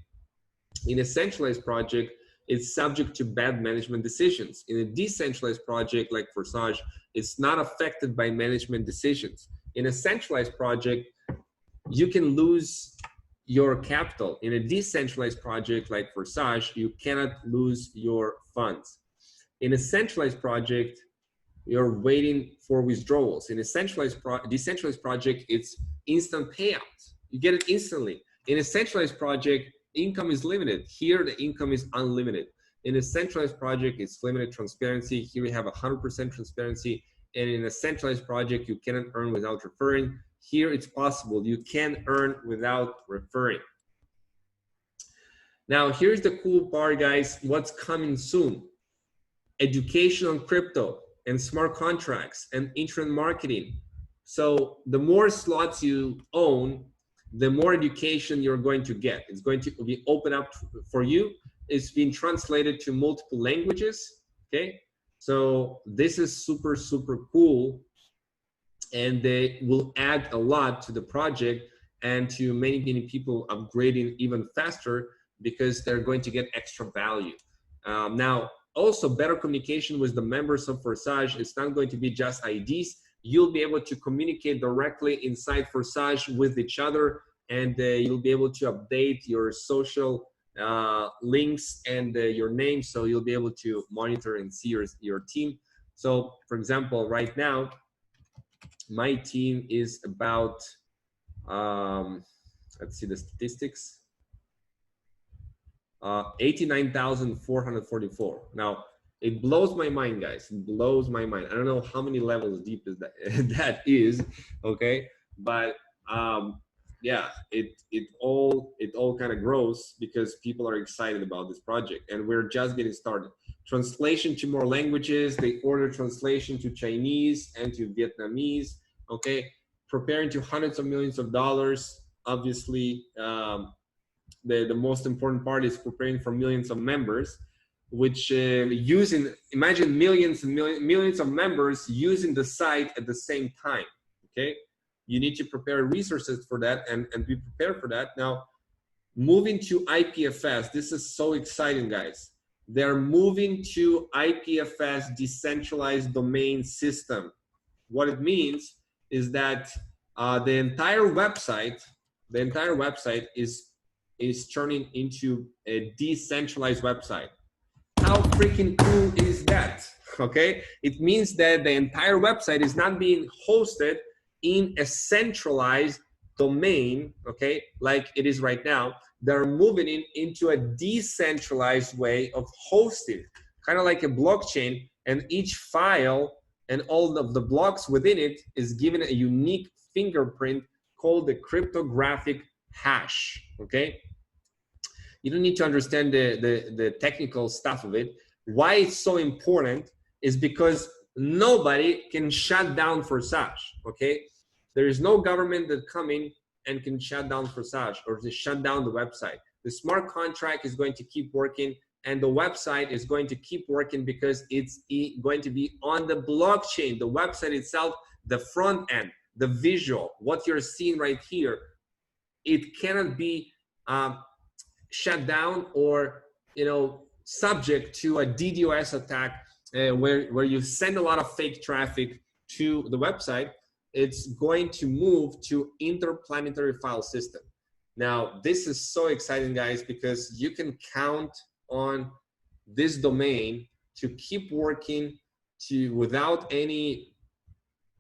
In a centralized project, it's subject to bad management decisions. In a decentralized project like Forsage, it's not affected by management decisions. In a centralized project, you can lose your capital. In a decentralized project like Forsage, you cannot lose your funds. In a centralized project, you're waiting for withdrawals. In a decentralized project, it's instant payouts. You get it instantly. In a centralized project, income is limited. Here, the income is unlimited. In a centralized project, it's limited transparency. Here we have 100% transparency. And in a centralized project, you cannot earn without referring. Here, it's possible. You can earn without referring. Now, here's the cool part, guys. What's coming soon? Education on crypto and smart contracts and internet marketing. So the more slots you own, the more education you're going to get. It's going to be open up for you. It's been translated to multiple languages, okay? So this is super, super cool. And they will add a lot to the project and to many people upgrading even faster, because they're going to get extra value. Now, also better communication with the members of Forsage. It's not going to be just IDs. You'll be able to communicate directly inside Forsage with each other, and you'll be able to update your social links and your name, so you'll be able to monitor and see your team. So, for example, right now, my team is about, let's see the statistics, 89,444. Now, it blows my mind, guys. It blows my mind. I don't know how many levels deep is that that is, okay? But yeah, it all kind of grows because people are excited about this project, and we're just getting started. Translation to more languages. They order translation to Chinese and to Vietnamese, okay? Preparing to hundreds of millions of dollars. Obviously, the most important part is preparing for millions of members, which imagine millions and millions of members using the site at the same time, okay? You need to prepare resources for that and be prepared for that. Now, moving to IPFS, this is so exciting, guys. They're moving to IPFS, decentralized domain system. What it means is that the entire website is is turning into a decentralized website. How freaking cool is that? Okay, it means that the entire website is not being hosted in a centralized domain, okay, like it is right now. They're moving into a decentralized way of hosting, kind of like a blockchain, and each file and all of the blocks within it is given a unique fingerprint called the cryptographic hash, okay? You don't need to understand the technical stuff of it. Why it's so important is because nobody can shut down Forsage, okay? There is no government that come in and can shut down Forsage or to shut down the website. The smart contract is going to keep working, and the website is going to keep working because it's going to be on the blockchain. The website itself, the front end, the visual, what you're seeing right here, it cannot be shut down or, you know, subject to a DDoS attack where you send a lot of fake traffic to the website. It's going to move to interplanetary file system. Now, this is so exciting, guys, because you can count on this domain to keep working without any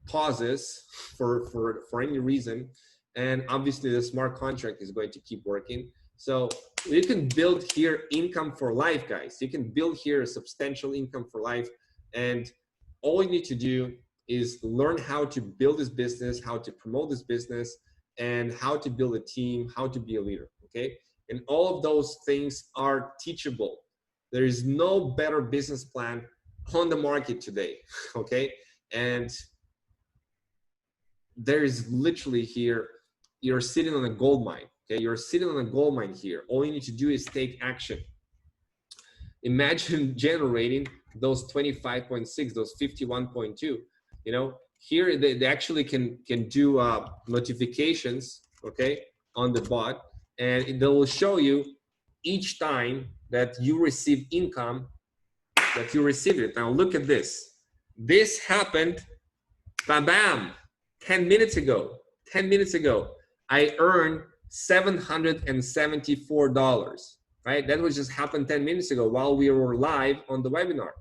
pauses for any reason. And obviously the smart contract is going to keep working. So you can build here income for life, guys. You can build here a substantial income for life. And all you need to do is learn how to build this business, how to promote this business, and how to build a team, how to be a leader, okay? And all of those things are teachable. There is no better business plan on the market today, okay? And there is literally here, you're sitting on a gold mine, okay? You're sitting on a gold mine here. All you need to do is take action. Imagine generating those 25.6, those 51.2, you know, here they actually can do notifications, okay, on the bot, and they will show you each time that you receive income, that you receive it. Now look at this. This happened, bam, 10 minutes ago. 10 minutes ago, I earned $774, right? That was just happened 10 minutes ago while we were live on the webinar.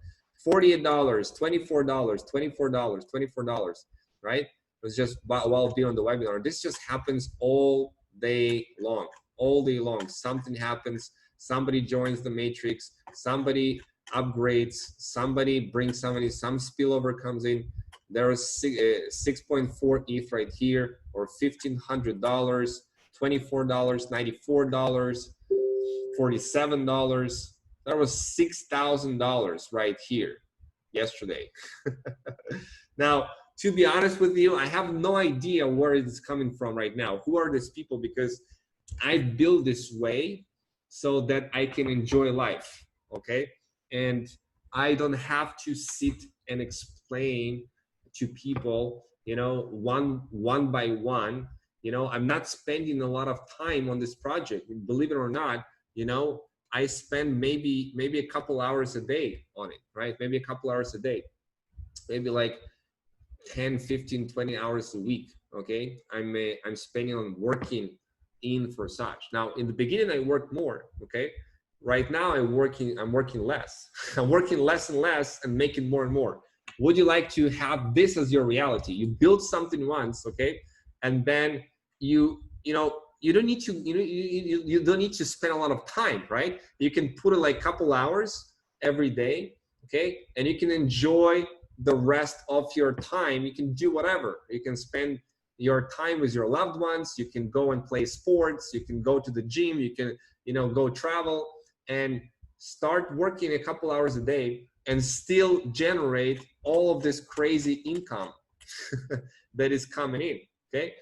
$48, $24, $24, $24, right? It was just while being on the webinar. This just happens all day long, all day long. Something happens, somebody joins the matrix, somebody upgrades, somebody brings somebody, some spillover comes in. There is 6.4 ETH right here, or $1,500, $24, $94, $47. That was $6,000 right here yesterday. Now, to be honest with you, I have no idea where it's coming from right now. Who are these people? Because I built this way so that I can enjoy life, okay? And I don't have to sit and explain to people, you know, one by one. You know, I'm not spending a lot of time on this project. Believe it or not, you know, I spend maybe a couple hours a day on it, right? Maybe a couple hours a day, maybe like 10, 15, 20 hours a week, okay? I'm spending on working in Forsage. Now, in the beginning, I worked more, okay? Right now, I'm working less. I'm working less and less and making more and more. Would you like to have this as your reality? You build something once, okay? And then you don't need to, you don't need to spend a lot of time, right? You can put it like a couple hours every day, okay? And you can enjoy the rest of your time. You can do whatever. You can spend your time with your loved ones. You can go and play sports. You can go to the gym. You can, you know, go travel and start working a couple hours a day and still generate all of this crazy income that is coming in, okay?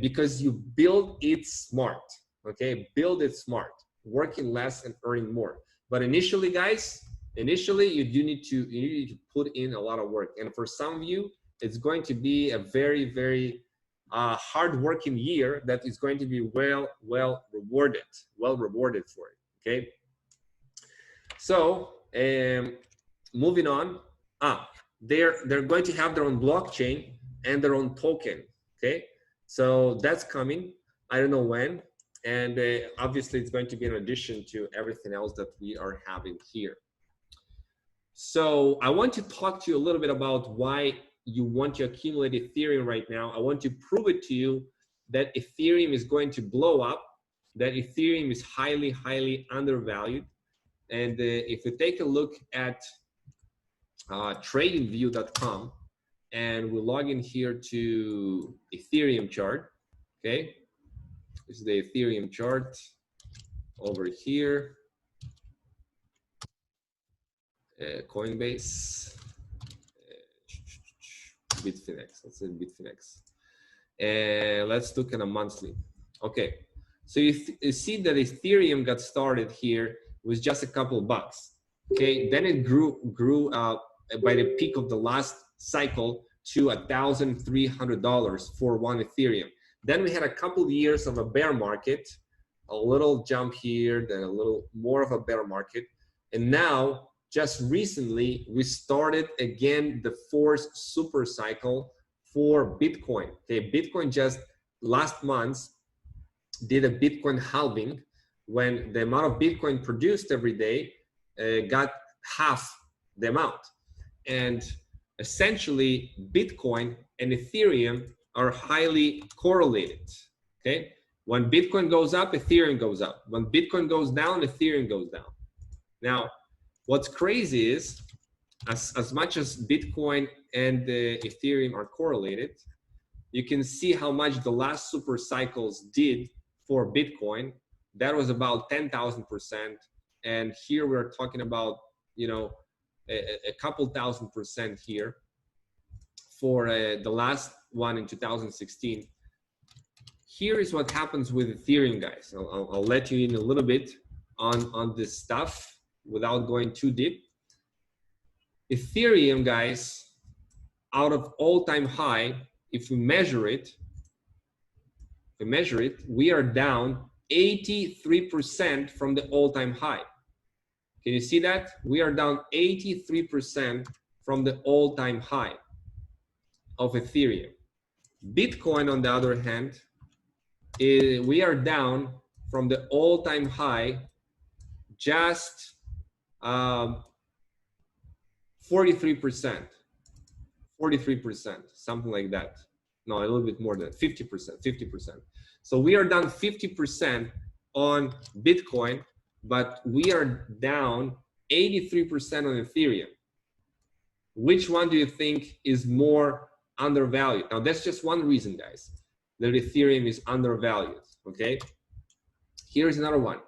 Because you build it smart, okay? Build it smart, working less and earning more. But initially, guys, you need to put in a lot of work. And for some of you, it's going to be a very, very hard-working year that is going to be well rewarded for it, okay? So moving on, they're going to have their own blockchain and their own token, okay? So that's coming. I don't know when. And obviously it's going to be in addition to everything else that we are having here. So I want to talk to you a little bit about why you want to accumulate Ethereum right now. I want to prove it to you that Ethereum is going to blow up, that Ethereum is highly, highly undervalued. And if you take a look at tradingview.com and we log in here to Ethereum chart, okay? This is the Ethereum chart over here. Coinbase, Bitfinex, let's say Bitfinex. And let's look at a monthly. Okay, so you see that Ethereum got started here with just a couple bucks. Okay, then it grew by the peak of the last cycle to $1,300 for one Ethereum. Then we had a couple of years of a bear market, a little jump here, then a little more of a bear market. And now, just recently, we started again the fourth super cycle for Bitcoin. Okay, Bitcoin just last month did a Bitcoin halving when the amount of Bitcoin produced every day got half the amount. And essentially, Bitcoin and Ethereum are highly correlated. Okay, when Bitcoin goes up, Ethereum goes up. When Bitcoin goes down, Ethereum goes down. Now, what's crazy is, as much as Bitcoin and Ethereum are correlated, you can see how much the last super cycles did for Bitcoin. That was about 10,000%. And here we're talking about, you know, a couple thousand% here for the last one in 2016. Here is what happens with Ethereum, guys. I'll let you in a little bit on this stuff without going too deep. Ethereum, guys, out of all-time high, if we measure it, we are down 83% from the all-time high. Can you see that? We are down 83% from the all-time high of Ethereum. Bitcoin, on the other hand, we are down from the all-time high just 43%, something like that. No, a little bit more than 50%. So we are down 50% on Bitcoin, but we are down 83% on Ethereum. Which one do you think is more undervalued? Now, that's just one reason, guys, that Ethereum is undervalued, okay? Here's another one.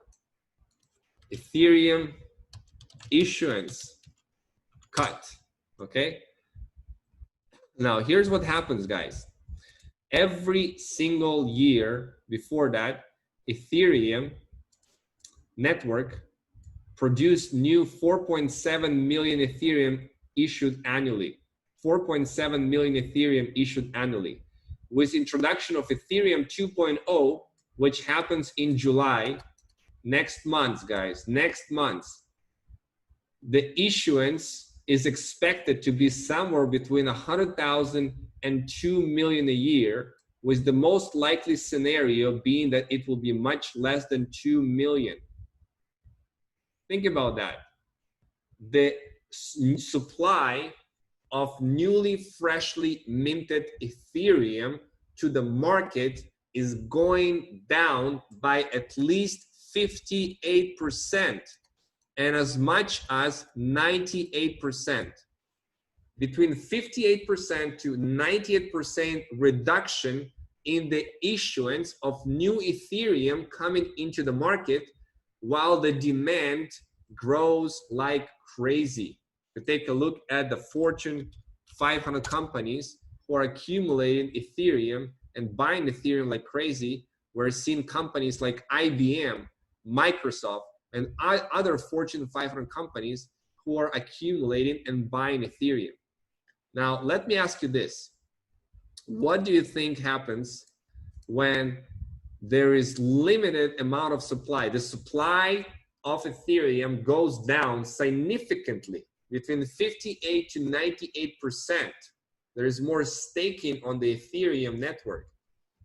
Ethereum issuance cut, okay? Now, here's what happens, guys. Every single year before that, Ethereum network produced new 4.7 million Ethereum issued annually. 4.7 million Ethereum issued annually. With introduction of Ethereum 2.0, which happens in July, next month, guys, next month, the issuance is expected to be somewhere between 100,000 and 2 million a year, with the most likely scenario being that it will be much less than 2 million. Think about that. The supply of newly, freshly minted Ethereum to the market is going down by at least 58% and as much as 98%. Between 58% to 98% reduction in the issuance of new Ethereum coming into the market, while the demand grows like crazy. To take a look at the Fortune 500 companies who are accumulating Ethereum and buying Ethereum like crazy, we're seeing companies like IBM, Microsoft, and other Fortune 500 companies who are accumulating and buying Ethereum. Now, let me ask you this. What do you think happens when there is limited amount of supply? The supply of Ethereum goes down significantly, between 58 to 98%. There is more staking on the Ethereum network.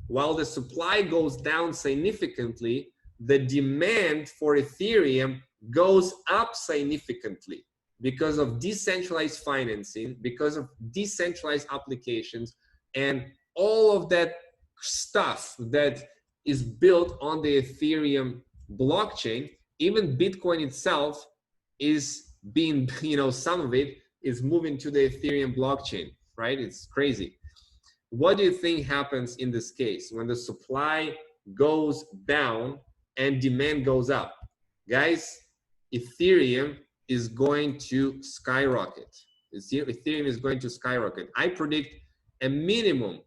while the supply goes down significantly, the demand for Ethereum goes up significantly because of decentralized financing, because of decentralized applications, and all of that stuff that is built on the Ethereum blockchain. Even Bitcoin itself is being, some of it is moving to the Ethereum blockchain, right? It's crazy. What do you think happens in this case when the supply goes down and demand goes up? Guys, Ethereum is going to skyrocket. Ethereum is going to skyrocket. I predict a minimum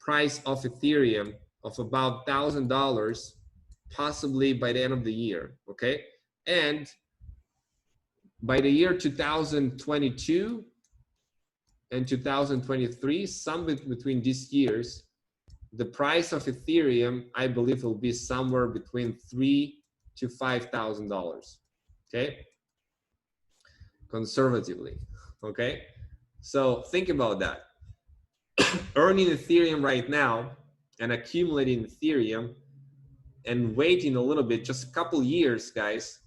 price of Ethereum of about $1,000, possibly by the end of the year, okay? And by the year 2022 and 2023, somewhere between these years, the price of Ethereum, I believe, will be somewhere between $3,000 to $5,000, okay? Conservatively, okay? So think about that. Earning Ethereum right now and accumulating Ethereum and waiting a little bit, just a couple years, guys,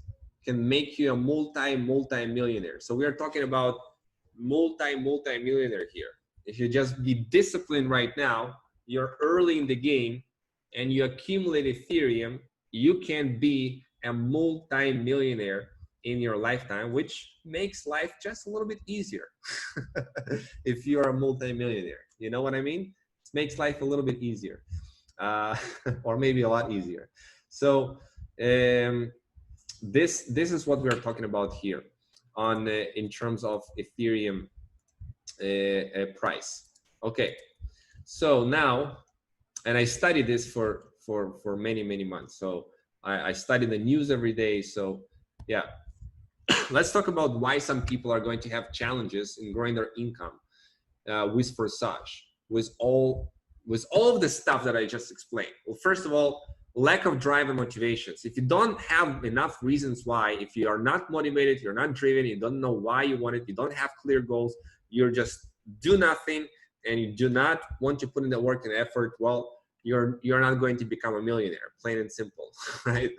can make you a multi-millionaire. So we are talking about multi-millionaire here. If you just be disciplined right now, you're early in the game and you accumulate Ethereum, you can be a multi-millionaire in your lifetime, which makes life just a little bit easier. If you're a multi-millionaire, you know what I mean? It makes life a little bit easier, or maybe a lot easier. So this is what we're talking about here on in terms of Ethereum price. Okay, so now, and I studied this for many months. So I study the news every day. So yeah, let's talk about why some people are going to have challenges in growing their income with Forsage, with all of the stuff that I just explained. Well, first of all, lack of drive and motivations. If you don't have enough reasons why, if you are not motivated, you're not driven, you don't know why you want it, you don't have clear goals, you're just do nothing, and you do not want to put in the work and effort, well, you're not going to become a millionaire, plain and simple, right?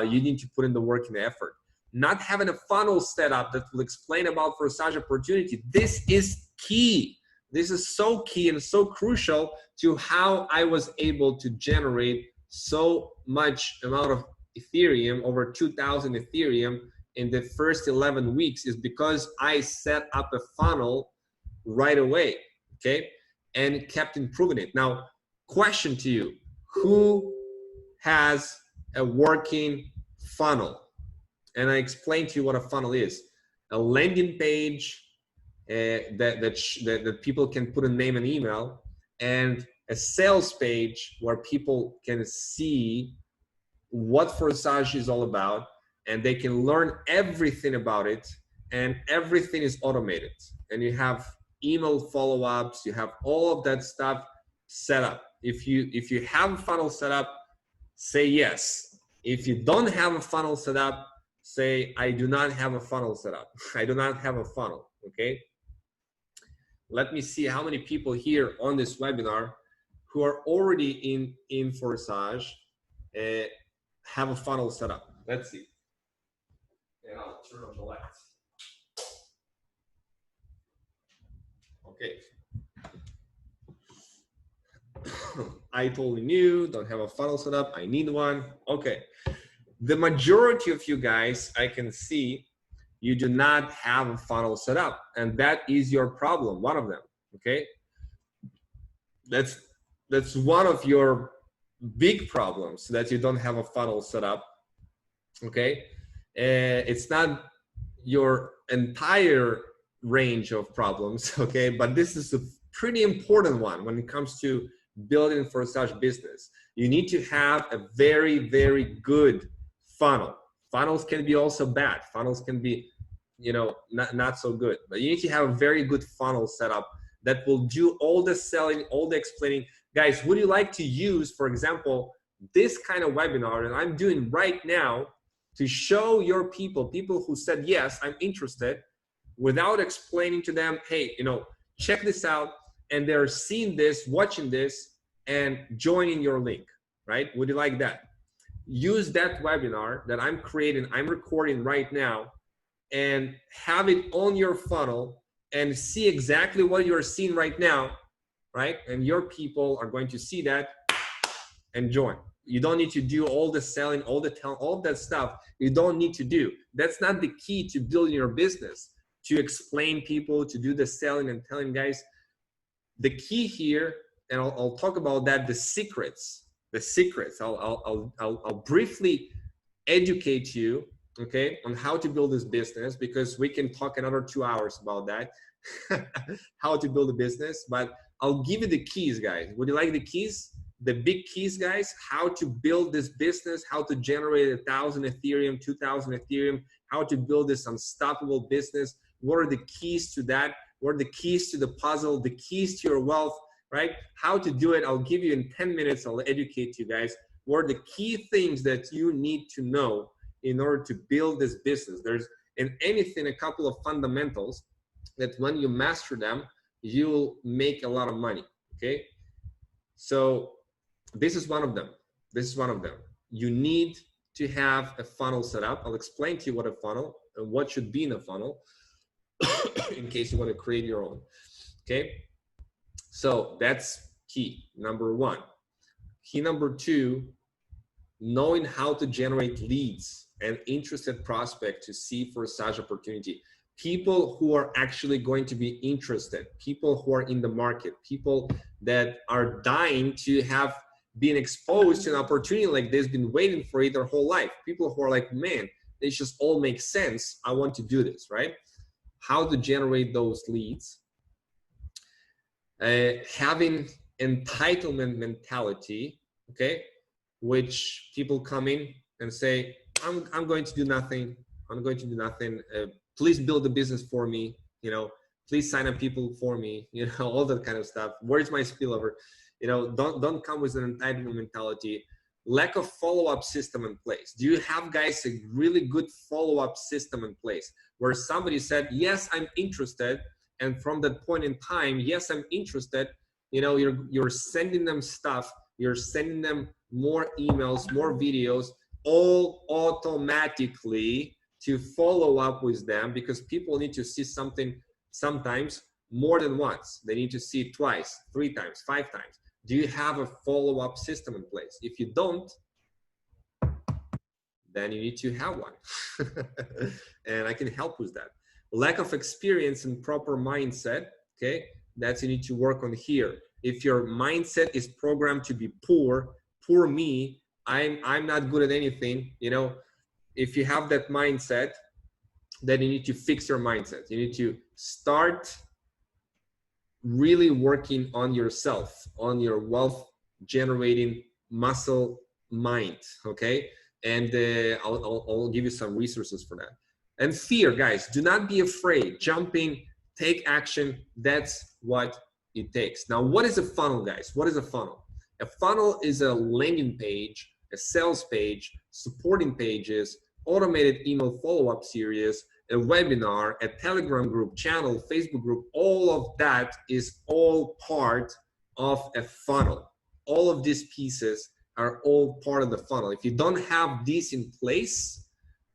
You need to put in the work and the effort. Not having a funnel set up that will explain about Forsage opportunity. This is key. This is so key and so crucial to how I was able to generate so much amount of Ethereum, over 2,000 Ethereum in the first 11 weeks, is because I set up a funnel right away, okay? And kept improving it. Now, question to you, who has a working funnel? And I explained to you what a funnel is. A landing page that people can put a name and email, and a sales page where people can see what Forsage is all about, and they can learn everything about it, and everything is automated. And you have email follow-ups, you have all of that stuff set up. If you have a funnel set up, say yes. If you don't have a funnel set up, say I do not have a funnel set up. I do not have a funnel, okay? Let me see how many people here on this webinar who are already in Forsage have a funnel set up. Let's see. And I'll turn on the lights. Okay. I totally new, don't have a funnel set up. I need one. Okay. The majority of you guys, I can see, you do not have a funnel set up, and that is your problem, one of them, okay? That's one of your big problems, that you don't have a funnel set up, okay? It's not your entire range of problems, okay? But this is a pretty important one when it comes to building Forsage business. You need to have a very, very good funnel. Funnels can be also bad. Funnels can be, not so good. But you need to have a very good funnel set up that will do all the selling, all the explaining. Guys, would you like to use, for example, this kind of webinar that I'm doing right now to show your people who said, yes, I'm interested, without explaining to them, hey, check this out, and they're seeing this, watching this, and join in your link, right? Would you like that? Use that webinar that I'm creating, I'm recording right now, and have it on your funnel and see exactly what you're seeing right now, right? And your people are going to see that and join. You don't need to do all the selling, all the telling, all that stuff. You don't need to do. That's not the key to building your business, to explain people, to do the selling and telling guys. The key here, and I'll talk about that, the secrets. I'll briefly educate you, okay, on how to build this business, because we can talk another 2 hours about that, how to build a business. But I'll give you the keys, guys. Would you like the keys? The big keys, guys, how to build this business, how to generate 1,000 Ethereum, 2,000 Ethereum, how to build this unstoppable business. What are the keys to that? What are the keys to the puzzle, the keys to your wealth, right? How to do it, I'll give you in 10 minutes. I'll educate you guys. What are the key things that you need to know in order to build this business? There's, in anything, a couple of fundamentals that when you master them, you'll make a lot of money, okay? So this is one of them. This is one of them. You need to have a funnel set up. I'll explain to you what a funnel and what should be in a funnel in case you want to create your own, okay? So that's key number one. Key number two, knowing how to generate leads and interested prospect to see Forsage opportunity. People who are actually going to be interested, people who are in the market, people that are dying to have been exposed to an opportunity like this, been waiting for it their whole life. People who are like, man, this just all makes sense. I want to do this, right? How to generate those leads. Having entitlement mentality, okay, which people come in and say, I'm going to do nothing. I'm going to do nothing. Please build a business for me. You know, please sign up people for me. You know, all that kind of stuff. Where's my spillover? You know, don't come with an entitlement mentality. Lack of follow-up system in place. Do you have, guys, a really good follow-up system in place where somebody said, yes, I'm interested, and from that point in time, yes, I'm interested, you know, you're sending them stuff, you're sending them more emails, more videos, all automatically to follow up with them, because people need to see something sometimes more than once. They need to see it twice, 3 times, 5 times. Do you have a follow-up system in place? If you don't, then you need to have one. And I can help with that. Lack of experience and proper mindset, okay? That's you need to work on here. If your mindset is programmed to be poor me, I'm not good at anything, you know, if you have that mindset, then you need to fix your mindset. You need to start really working on yourself, on your wealth generating muscle mind, okay? And I'll give you some resources for that. And fear, guys, do not be afraid. Jumping, take action. That's what it takes. Now, what is a funnel, guys? What is a funnel? A funnel is a landing page, a sales page, supporting pages, automated email follow-up series, a webinar, a Telegram group, channel, Facebook group. All of that is all part of a funnel. All of these pieces are all part of the funnel. If you don't have these in place,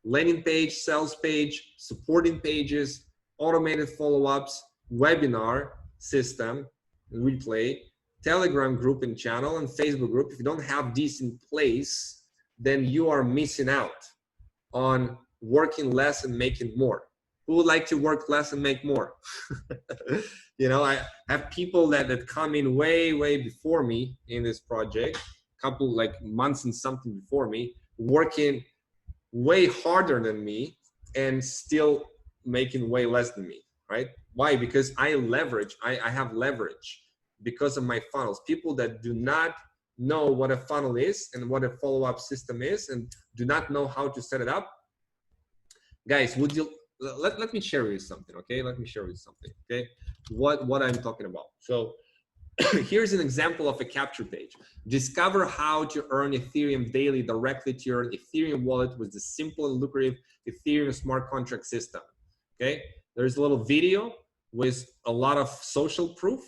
landing page, sales page, supporting pages, automated follow-ups, webinar system, replay, Telegram group and channel, and Facebook group, if you don't have these in place, then you are missing out on working less and making more. Who would like to work less and make more? You know, I have people that come in way before me in this project, couple like months and something before me, working way harder than me and still making way less than me, right? Why? Because I have leverage because of my funnels. People that do not know what a funnel is and what a follow-up system is and do not know how to set it up, guys, would you let me share with you something, okay? Let me share with you something, okay? What I'm talking about. So here's an example of a capture page. Discover how to earn Ethereum daily directly to your Ethereum wallet with the simple and lucrative Ethereum smart contract system. Okay, there's a little video with a lot of social proof.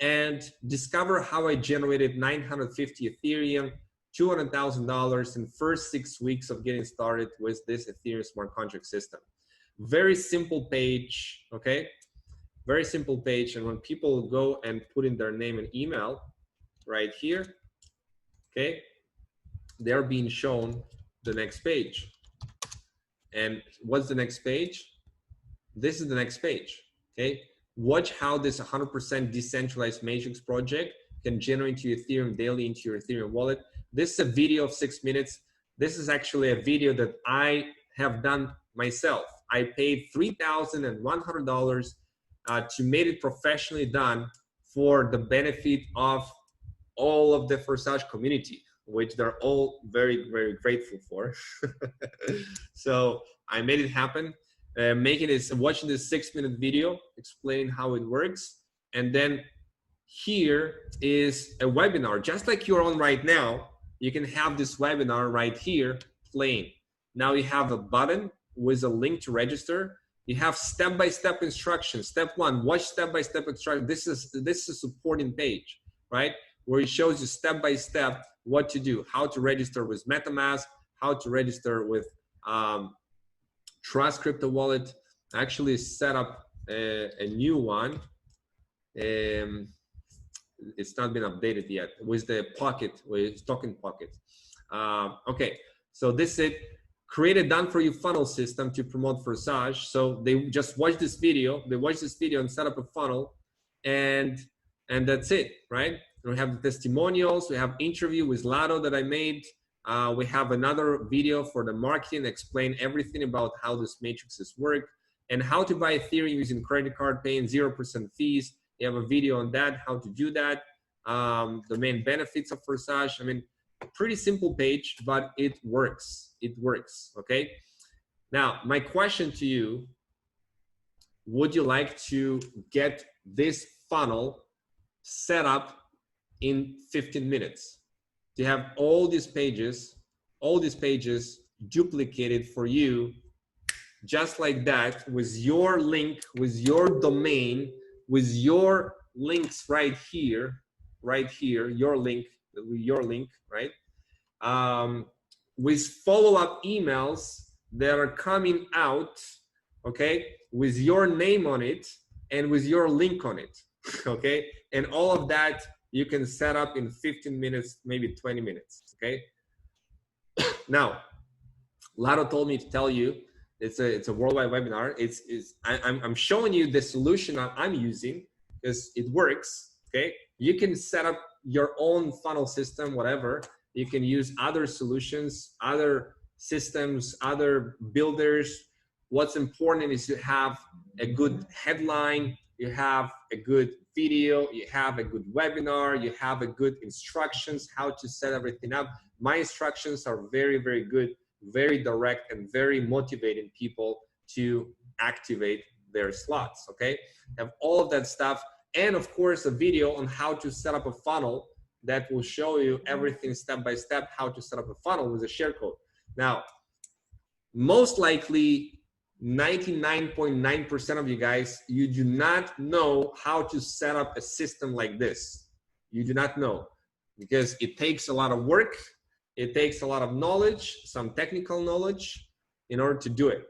and discover how I generated 950 Ethereum, $200,000 in first 6 weeks of getting started with this Ethereum smart contract system. Very simple page, okay? Very simple page. And when people go and put in their name and email right here, okay, they're being shown the next page. And what's the next page? This is the next page, okay? Watch how this 100% decentralized matrix project can generate into Ethereum daily into your Ethereum wallet. This is a video of 6 minutes. This is actually a video that I have done myself. I paid $3,100 to make it professionally done for the benefit of all of the Forsage community, which they're all very, very grateful for. So I made it happen. Watching this 6-minute video explaining how it works, and then here is a webinar just like you're on right now. You can have this webinar right here playing. Now you have a button with a link to register. You have step-by-step instructions. Step 1, watch step-by-step instructions. This is a supporting page, right, where it shows you step-by-step what to do, how to register with MetaMask, how to register with Trust Crypto Wallet. Actually set up a new one. It's not been updated yet with the Pocket, with Token Pocket. Okay, so this is it. Create a done-for-you funnel system to promote Forsage. So they just watch this video. They watch this video and set up a funnel, and that's it, right? We have the testimonials. We have interview with Lado that I made. We have another video for the marketing, explain everything about how this matrices work and how to buy Ethereum using credit card, paying 0% fees. You have a video on that, how to do that, the main benefits of Forsage. I mean, pretty simple page, but it works. It works, okay? Now, my question to you, would you like to get this funnel set up in 15 minutes? To have all these pages duplicated for you, just like that, with your link, with your domain, with your links right here, your link, right? With follow-up emails that are coming out, okay, with your name on it and with your link on it, okay? And all of that you can set up in 15 minutes, maybe 20 minutes, okay? Now, Lado told me to tell you, it's a worldwide webinar. I'm showing you the solution I'm using because it works, okay? You can set up your own funnel system, whatever. You can use other solutions, other systems, other builders. What's important is you have a good headline, you have a good video, you have a good webinar, you have a good instructions, how to set everything up. My instructions are very, very good, very direct, and very motivating people to activate their slots, okay? Have all of that stuff, and of course a video on how to set up a funnel that will show you everything step by step, how to set up a funnel with a share code. Now, most likely 99.9% of you guys, you do not know how to set up a system like this. You do not know, because it takes a lot of work. It takes a lot of knowledge, some technical knowledge in order to do it.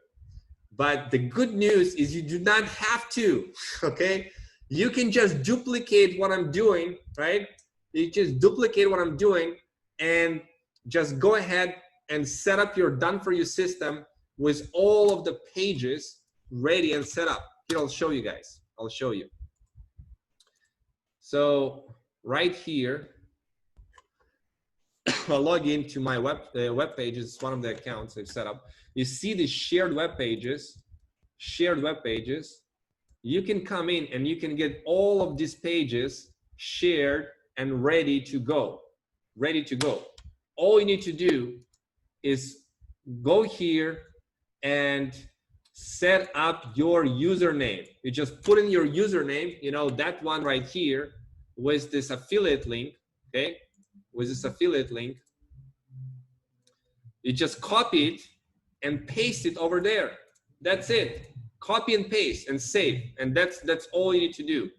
But the good news is you do not have to, okay? You can just duplicate what I'm doing, right? You just duplicate what I'm doing and just go ahead and set up your done-for-you system with all of the pages ready and set up. Here, I'll show you guys. I'll show you. So right here, I'll log into my web pages. It's one of the accounts I've set up. You see the shared web pages. You can come in and you can get all of these pages shared and ready to go. All you need to do is go here and set up your username. You just put in your username, you know, that one right here with this affiliate link, okay? With this affiliate link. You just copy it and paste it over there. That's it. Copy and paste and save. And that's all you need to do.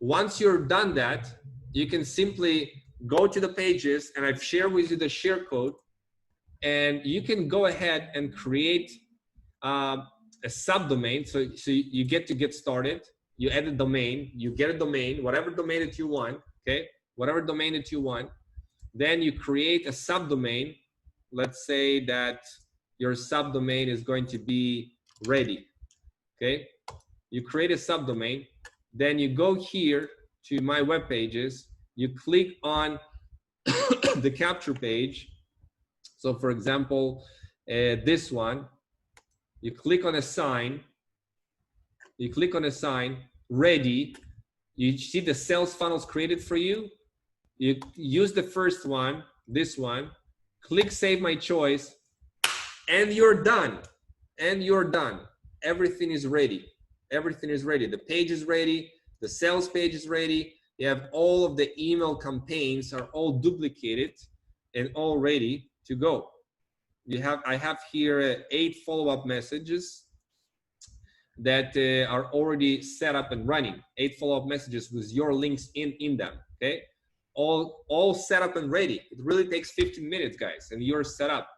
Once you're done that, you can simply go to the pages, and I've shared with you the share code, and you can go ahead and create a subdomain. So you get started. You add a domain, you get a domain, whatever domain that you want, okay? Whatever domain that you want. Then you create a subdomain. Let's say that your subdomain is going to be ready, okay? You create a subdomain, then you go here to my web pages, you click on the capture page. So for example, this one, you click on assign, ready, you see the sales funnels created for you. You use the first one, this one, click save my choice, and you're done. Everything is ready. Everything is ready. The page is ready. The sales page is ready. You have all of the email campaigns are all duplicated and all ready to go. I have here 8 follow-up messages that are already set up and running. 8 follow-up messages with your links in them. Okay, all set up and ready. It really takes 15 minutes, guys, and you're set up.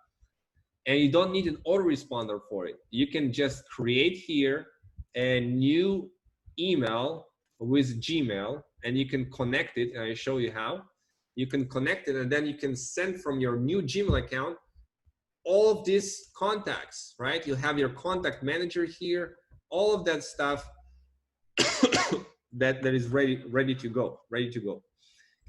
And you don't need an autoresponder for it. You can just create here a new email with Gmail, and you can connect it, and I show you how. You can connect it, and then you can send from your new Gmail account all of these contacts, right? You'll have your contact manager here, all of that stuff that is ready to go.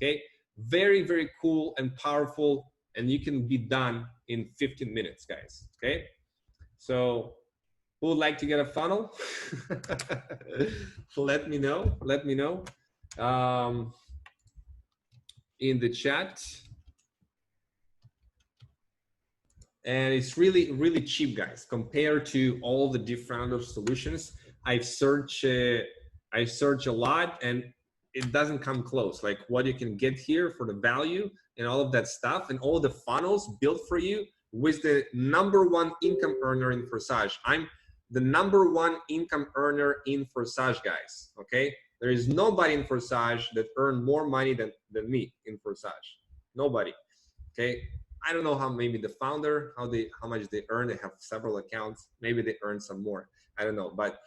Okay, very, very cool and powerful, and you can be done in 15 minutes, guys. Okay, so who would like to get a funnel? Let me know in the chat. And it's really, really cheap, guys, compared to all the different other solutions. I've searched a lot, and it doesn't come close. Like what you can get here for the value and all of that stuff, and all the funnels built for you with the #1 income earner in Forsage. I'm the #1 income earner in Forsage, guys. Okay, there is nobody in Forsage that earned more money than me in Forsage. Nobody. Okay, I don't know how, maybe the founder, how much they earn. They have several accounts. Maybe they earn some more. I don't know, but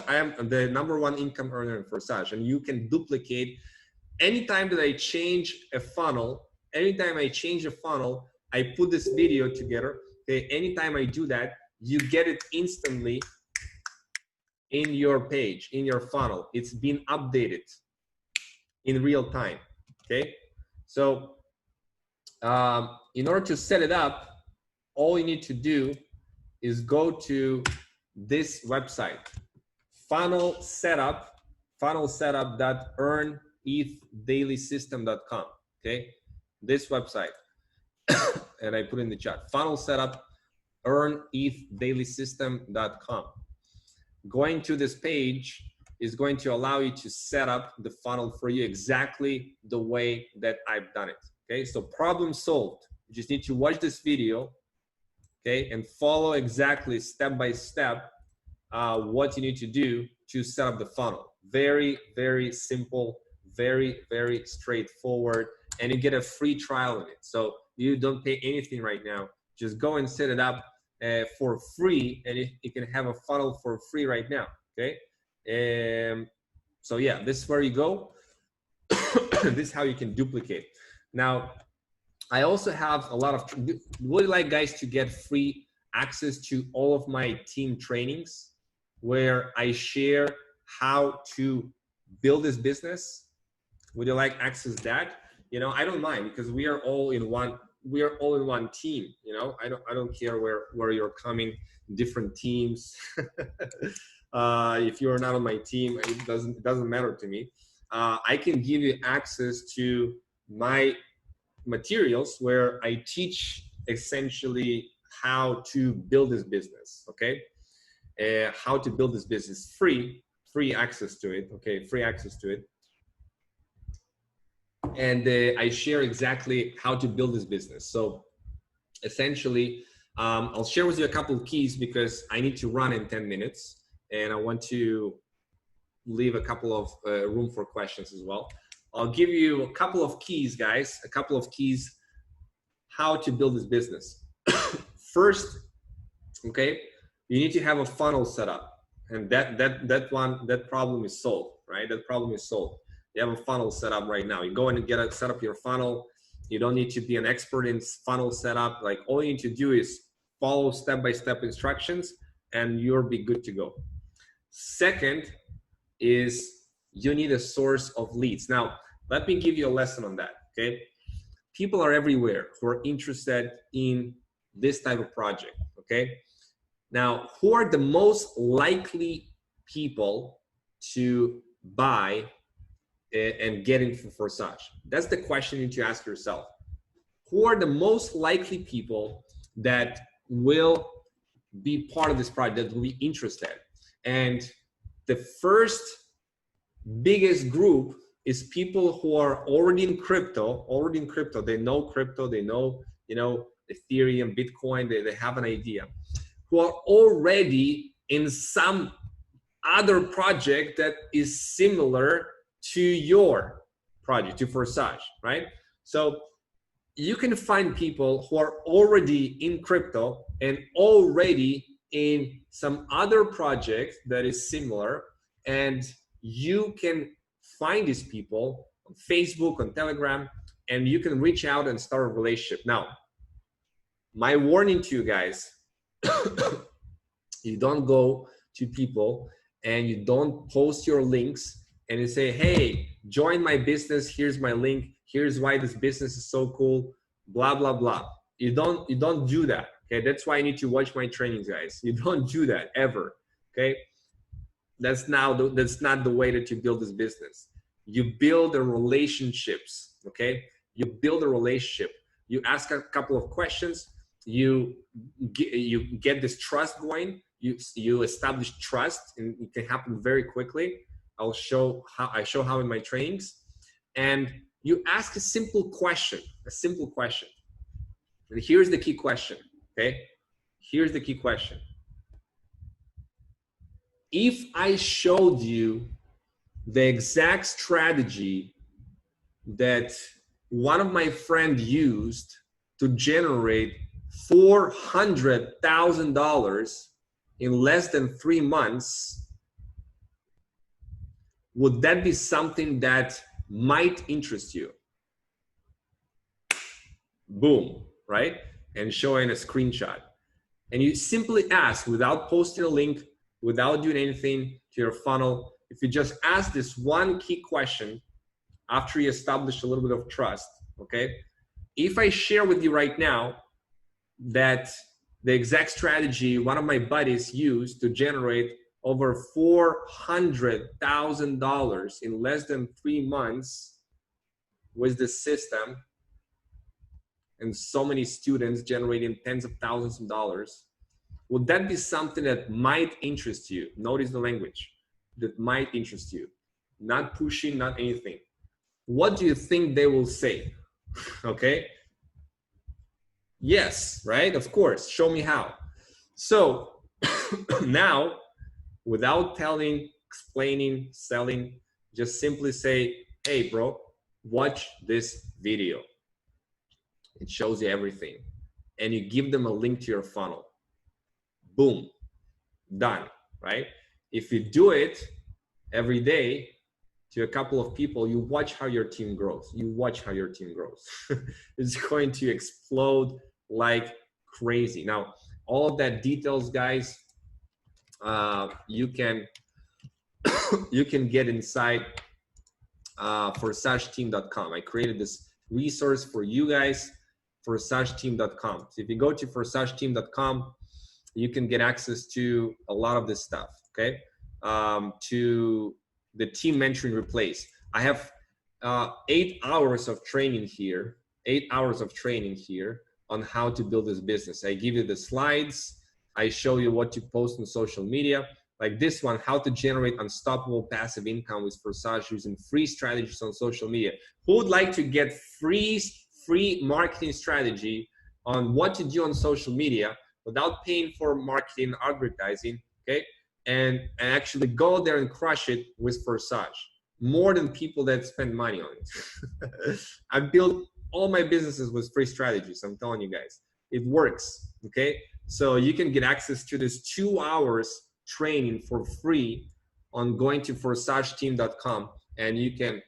I am the #1 income earner in Forsage, and you can duplicate anytime that I change a funnel. Anytime I change a funnel, I put this video together. Okay, anytime I do that, you get it instantly in your page, in your funnel. It's been updated in real time. Okay, so in order to set it up, all you need to do is go to this website, funnelsetup.earnethdailysystem.com. Okay, this website, and I put in the chat, funnel setup earnethdailysystem.com. Going to this page is going to allow you to set up the funnel for you exactly the way that I've done it. Okay, so problem solved. You just need to watch this video, okay, and follow exactly step by step what you need to do to set up the funnel. Very, very simple, very, very straightforward, and you get a free trial on it. So you don't pay anything right now. Just go and set it up for free, and you can have a funnel for free right now. Okay, so yeah, this is where you go. This is how you can duplicate. Now, I also have a lot of, would you like guys to get free access to all of my team trainings where I share how to build this business? Would you like access to that? You know, I don't mind, because we are all in one team. You know, I don't care where you're coming, different teams. If you're not on my team, it doesn't matter to me. I can give you access to my materials where I teach essentially how to build this business. Okay, how to build this business, free access to it. Okay, free access to it. And I share exactly how to build this business. So essentially, I'll share with you a couple of keys, because I need to run in 10 minutes, and I want to leave a couple of room for questions as well. I'll give you a couple of keys, guys, a couple of keys how to build this business. First, okay, you need to have a funnel set up, and that problem is solved, right? That problem is solved. You have a funnel set up right now. You go in and set up your funnel. You don't need to be an expert in funnel setup. Like, all you need to do is follow step-by-step instructions and you'll be good to go. Second is you need a source of leads. Now, let me give you a lesson on that, okay? People are everywhere who are interested in this type of project, okay? Now, who are the most likely people to buy and get into Forsage? That's the question you need to ask yourself. Who are the most likely people that will be part of this project, that will be interested? And the first biggest group is people who are already in crypto. They know crypto, they know, Ethereum, Bitcoin, they have an idea, who are already in some other project that is similar to your project, to Forsage, right? So you can find people who are already in crypto and already in some other project that is similar, and you can find these people on Facebook, on Telegram, and you can reach out and start a relationship. Now, my warning to you guys, you don't go to people and you don't post your links and you say, hey, join my business, here's my link, here's why this business is so cool, blah, blah, blah. You don't do that, okay? That's why you need to watch my trainings, guys. You don't do that ever, okay? That's not the way that you build this business. You build the relationships, okay? You build a relationship. You ask a couple of questions. You get this trust going. You establish trust, and it can happen very quickly. I show how in my trainings. And you ask a simple question. And here's the key question, okay? Here's the key question. If I showed you the exact strategy that one of my friends used to generate $400,000 in less than 3 months, would that be something that might interest you? Boom, right? And showing a screenshot. And you simply ask, without posting a link, without doing anything to your funnel, if you just ask this one key question after you establish a little bit of trust, okay? If I share with you right now that the exact strategy one of my buddies used to generate over $400,000 in less than 3 months with the system, and so many students generating tens of thousands of dollars, would that be something that might interest you? Notice the language, that might interest you. Not pushing, not anything. What do you think they will say? Okay? Yes, right? Of course. Show me how. So now, without telling, explaining, selling, just simply say, hey, bro, watch this video. It shows you everything. And you give them a link to your funnel. Boom, done, right? If you do it every day to a couple of people, you watch how your team grows. It's going to explode like crazy. Now, all of that details, guys, you can get inside forsageteam.com. I created this resource for you guys, forsageteam.com. So if you go to forsageteam.com, you can get access to a lot of this stuff, okay? To the team mentoring replace. I have 8 hours of training here, on how to build this business. I give you the slides. I show you what to post on social media. Like this one, how to generate unstoppable passive income with Forsage using free strategies on social media. Who would like to get free marketing strategy on what to do on social media without paying for marketing advertising, okay? and actually go there and crush it with Forsage, more than people that spend money on it. I built all my businesses with free strategies. I'm telling you guys, it works. Okay, so you can get access to this 2 hours training for free on going to forsageteam.com, and you can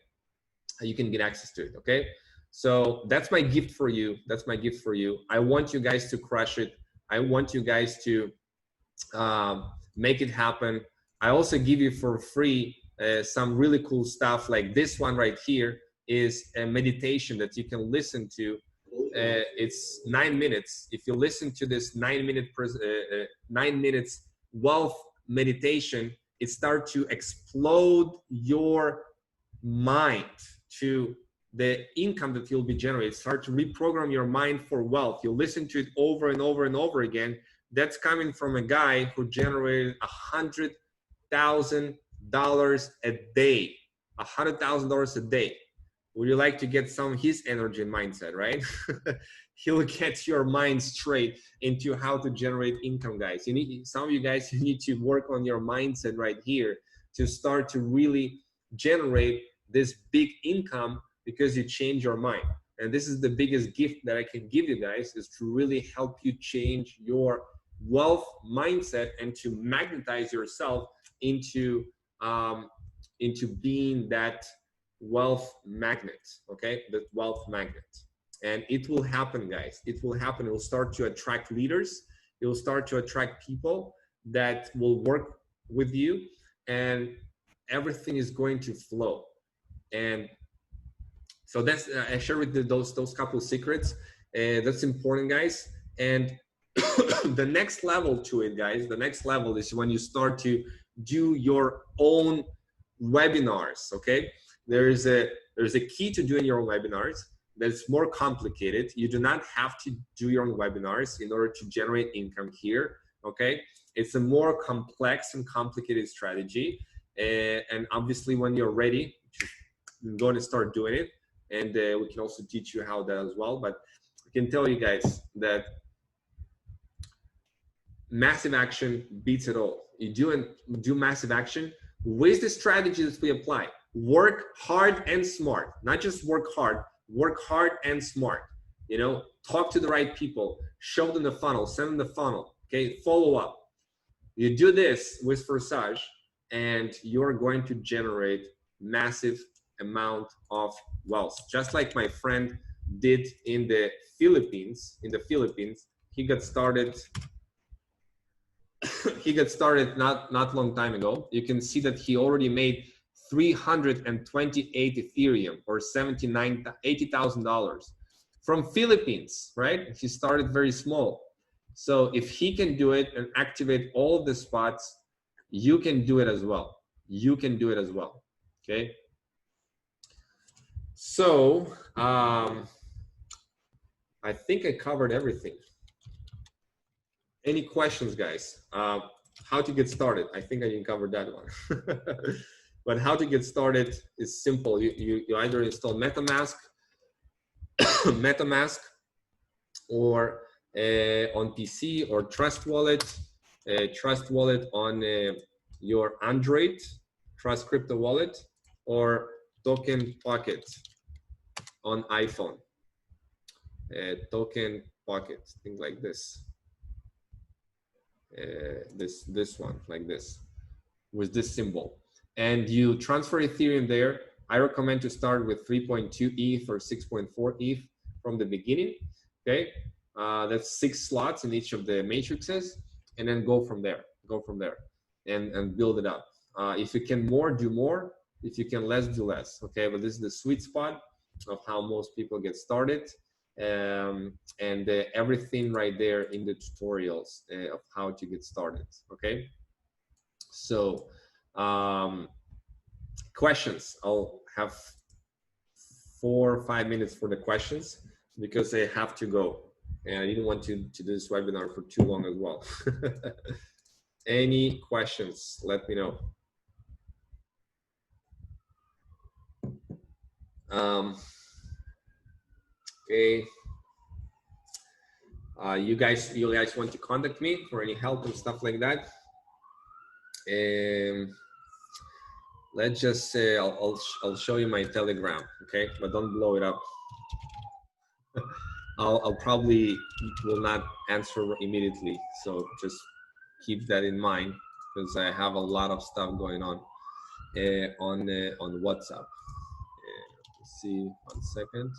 get access to it. Okay, so that's my gift for you. That's my gift for you. I want you guys to crush it. I want you guys to make it happen. I also give you for free some really cool stuff, like this one right here is a meditation that you can listen to. It's 9 minutes. If you listen to this 9 minutes wealth meditation, it starts to explode your mind to the income that you'll be generating. Start to reprogram your mind for wealth. You listen to it over and over and over again. That's coming from a guy who generated $100,000 a day. $100,000 a day. Would you like to get some of his energy and mindset, right? He'll get your mind straight into how to generate income, guys. You need, some of you guys, you need to work on your mindset right here to start to really generate this big income, because you change your mind. And this is the biggest gift that I can give you guys, is to really help you change your wealth mindset and to magnetize yourself into being that wealth magnet. Okay, that wealth magnet. And it will happen, guys. It will happen. It will start to attract leaders. It will start to attract people that will work with you, and everything is going to flow. And so that's I share with you those couple of secrets. That's important, guys. And the next level to it, guys, the next level is when you start to do your own webinars. Okay, there's a key to doing your own webinars that's more complicated. You do not have to do your own webinars in order to generate income here. Okay, it's a more complex and complicated strategy, and obviously when you're ready, you're going to start doing it, and we can also teach you how that as well. But I can tell you guys that massive action beats it all. You do massive action with the strategies we apply. Work hard and smart, not just work hard and smart. You know, talk to the right people, show them the funnel, send them the funnel. Okay, follow up. You do this with Forsage, and you're going to generate massive amount of wealth, just like my friend did in the Philippines. He got started not long time ago. You can see that he already made 328 Ethereum, or $80,000 from Philippines, right? He started very small. So if he can do it and activate all of the spots, you can do it as well. You can do it as well. Okay. So I think I covered everything. Any questions, guys? How to get started? I think I didn't cover that one. But how to get started is simple. You either install MetaMask, or on PC, or Trust Wallet on your Android, Trust Crypto Wallet, or Token Pocket on iPhone. Token Pocket, things like this. This one, like this, with this symbol, and you transfer Ethereum there. I recommend to start with 3.2 ETH or 6.4 ETH from the beginning. Okay, that's 6 slots in each of the matrices, and then go from there, and build it up. If you can more, do more. If you can less, do less. Okay, but this is the sweet spot of how most people get started. And everything right there in the tutorials of how to get started. Okay, so questions. I'll have 4 or 5 minutes for the questions, because I have to go, and I didn't want to do this webinar for too long as well. Any questions, let me know. Okay. You guys want to contact me for any help and stuff like that? Let's just say I'll show you my Telegram, okay? But don't blow it up. I'll probably will not answer immediately, so just keep that in mind because I have a lot of stuff going on WhatsApp. Let's see, 1 second.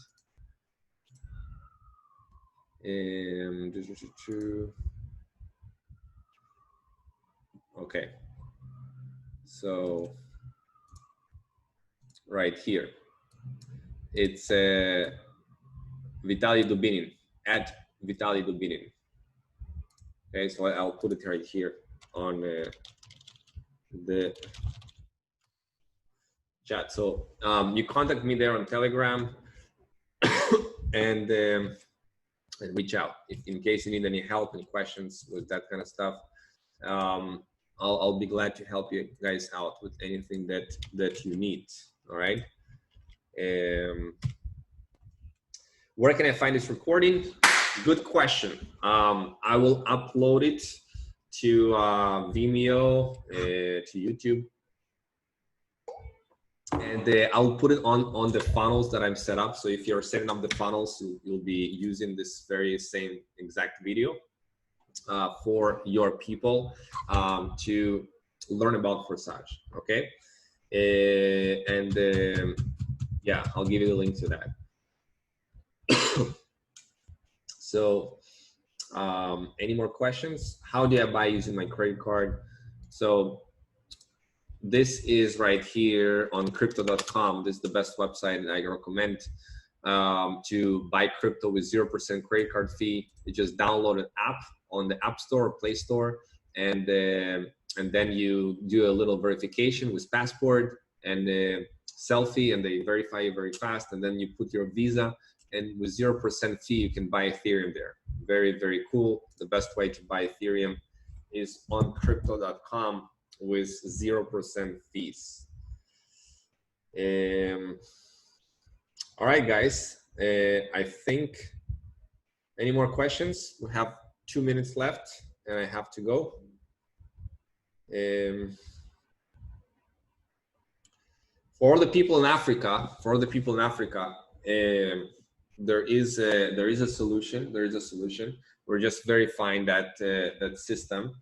Okay, so right here, it's Vitaly Dubinin, at Vitaly Dubinin. Okay, so I'll put it right here on the chat. So you contact me there on Telegram and reach out if in case you need any help, any questions with that kind of stuff. I'll be glad to help you guys out with anything that you need. All right. Where can I find this recording? Good question. I will upload it to Vimeo, to YouTube, and I'll put it on the funnels that I'm set up. So if you're setting up the funnels, you'll be using this very same exact video for your people to learn about Forsage. Okay, yeah, I'll give you the link to that. So any more questions? How do I buy using my credit card? So this is right here on crypto.com. This is the best website that I recommend to buy crypto with 0% credit card fee. You just download an app on the App Store or Play Store, and then you do a little verification with passport and selfie, and they verify you very fast, and then you put your Visa, and with 0% fee, you can buy Ethereum there. Very, very cool. The best way to buy Ethereum is on crypto.com with 0% fees. All right, guys. I think, any more questions? We have 2 minutes left and I have to go. For the people in Africa, there is a solution. We're just verifying that that system,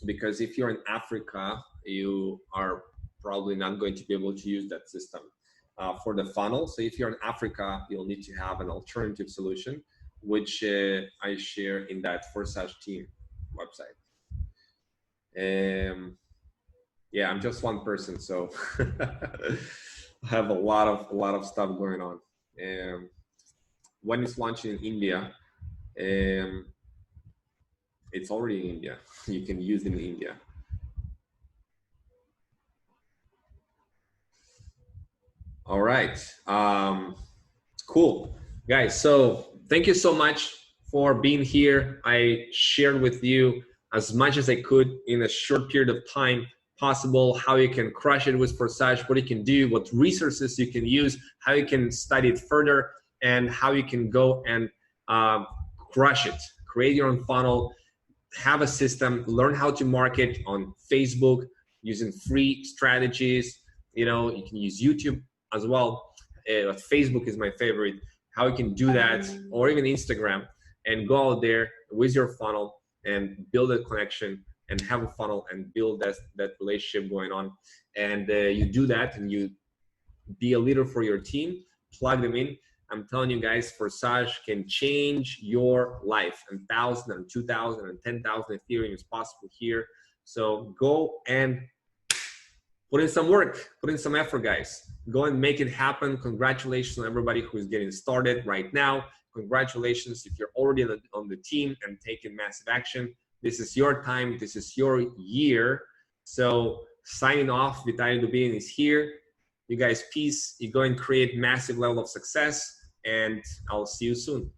because if you're in Africa, you are probably not going to be able to use that system for the funnel. So if you're in Africa, you'll need to have an alternative solution, which I share in that Forsage team website. Yeah, I'm just one person, so I have a lot of stuff going on. When it's launching in India, it's already in India. You can use it in India. All right, cool, guys. So thank you so much for being here. I shared with you as much as I could in a short period of time possible, how you can crush it with Forsage, what you can do, what resources you can use, how you can study it further, and how you can go and crush it. Create your own funnel, have a system, learn how to market on Facebook using free strategies. You know, you can use YouTube as well. But Facebook is my favorite. How you can do that, or even Instagram, and go out there with your funnel and build a connection and have a funnel and build that relationship going on. And you do that and you be a leader for your team, plug them in. I'm telling you guys, Forsage can change your life, and 1,000 and 2,000 and 10,000 Ethereum is possible here. So go and put in some work, put in some effort, guys. Go and make it happen. Congratulations on everybody who is getting started right now. Congratulations if you're already on the team and taking massive action. This is your time. This is your year. So signing off, Vitaly Dubinin is here. You guys, peace. You go and create massive level of success, and I'll see you soon.